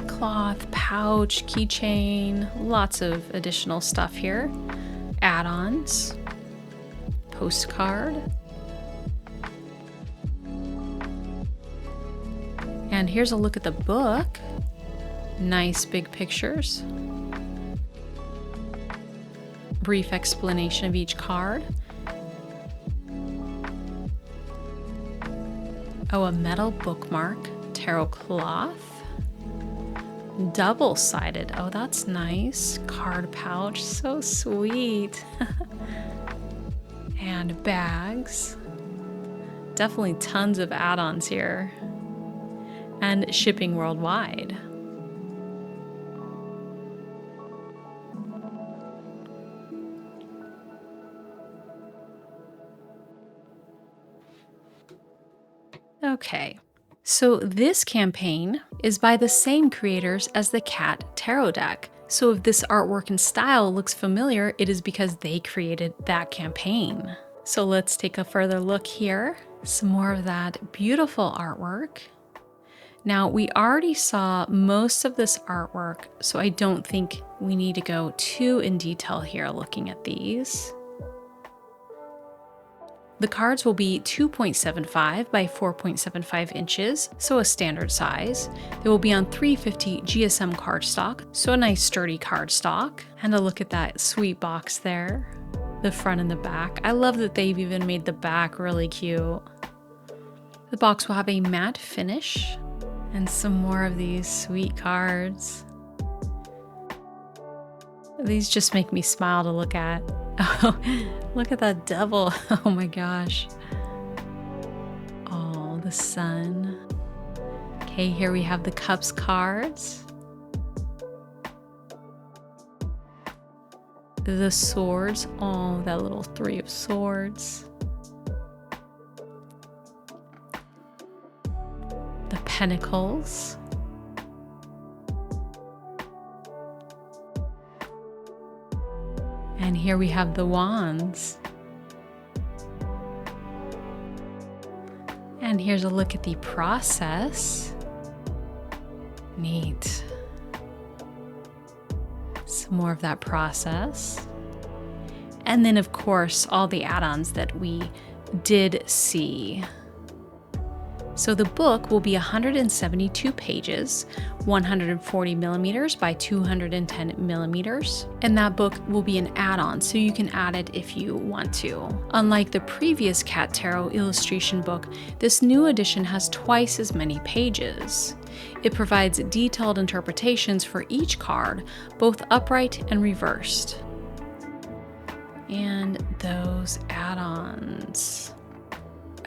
Cloth, pouch, keychain, lots of additional stuff here. Add-ons, postcard. And here's a look at the book. Nice big pictures. Brief explanation of each card. Oh, a metal bookmark, tarot cloth. Double-sided. Oh, that's nice. Card pouch. So sweet. And bags. Definitely tons of add-ons here. And shipping worldwide. Okay. So this campaign is by the same creators as the Cat Tarot deck. So if this artwork and style looks familiar, it is because they created that campaign. So let's take a further look here. Some more of that beautiful artwork. Now we already saw most of this artwork, so I don't think we need to go too in detail here looking at these. The cards will be 2.75 by 4.75 inches, so a standard size. They will be on 350 GSM cardstock, so a nice sturdy cardstock. And a look at that sweet box there, the front and the back. I love that they've even made the back really cute. The box will have a matte finish and some more of these sweet cards. These just make me smile to look at. Oh, look at that devil. Oh my gosh. Oh, the sun. Okay, here we have the cups cards. The swords. Oh, that little 3 of swords. The pentacles. And here we have the wands. And here's a look at the process. Neat. Some more of that process. And then, of course, all the add-ons that we did see. So the book will be 172 pages, 140 millimeters by 210 millimeters. And that book will be an add-on, so you can add it if you want to. Unlike the previous Cat Tarot illustration book, this new edition has twice as many pages. It provides detailed interpretations for each card, both upright and reversed. And those add-ons.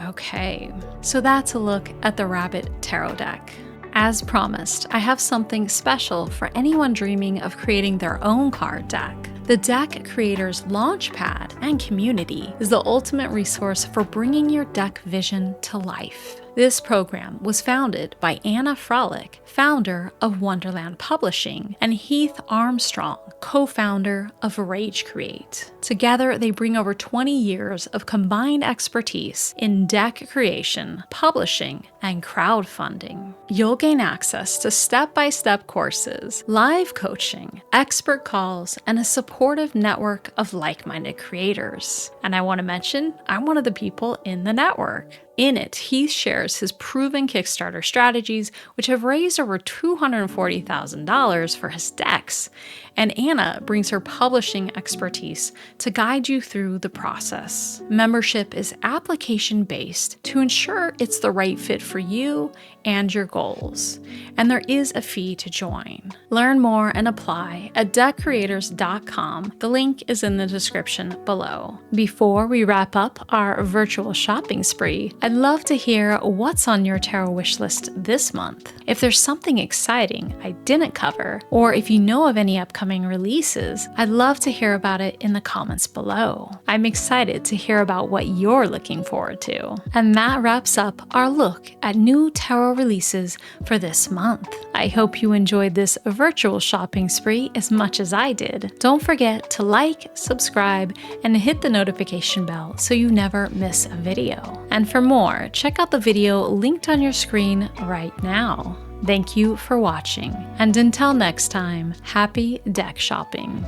Okay, so that's a look at the Rabbit Tarot deck. As promised, I have something special for anyone dreaming of creating their own card deck. The Deck Creators Launchpad and community is the ultimate resource for bringing your deck vision to life. This program was founded by Anna Frolick, founder of Wonderland Publishing, and Heath Armstrong, co-founder of Rage Create. Together, they bring over 20 years of combined expertise in deck creation, publishing, and crowdfunding. You'll gain access to step-by-step courses, live coaching, expert calls, and a supportive network of like-minded creators. And I want to mention, I'm one of the people in the network. In it, Heath shares his proven Kickstarter strategies, which have raised over $240,000 for his decks, and Anna brings her publishing expertise to guide you through the process. Membership is application-based to ensure it's the right fit for you and your goals, and there is a fee to join. Learn more and apply at deckcreators.com. The link is in the description below. Before we wrap up our virtual shopping spree, I'd love to hear what's on your tarot wish list this month. If there's something exciting I didn't cover, or if you know of any upcoming releases, I'd love to hear about it in the comments below. I'm excited to hear about what you're looking forward to. And that wraps up our look at new tarot releases for this month. I hope you enjoyed this virtual shopping spree as much as I did. Don't forget to like, subscribe, and hit the notification bell so you never miss a video. And for more, check out the video linked on your screen right now. Thank you for watching, and until next time, happy deck shopping.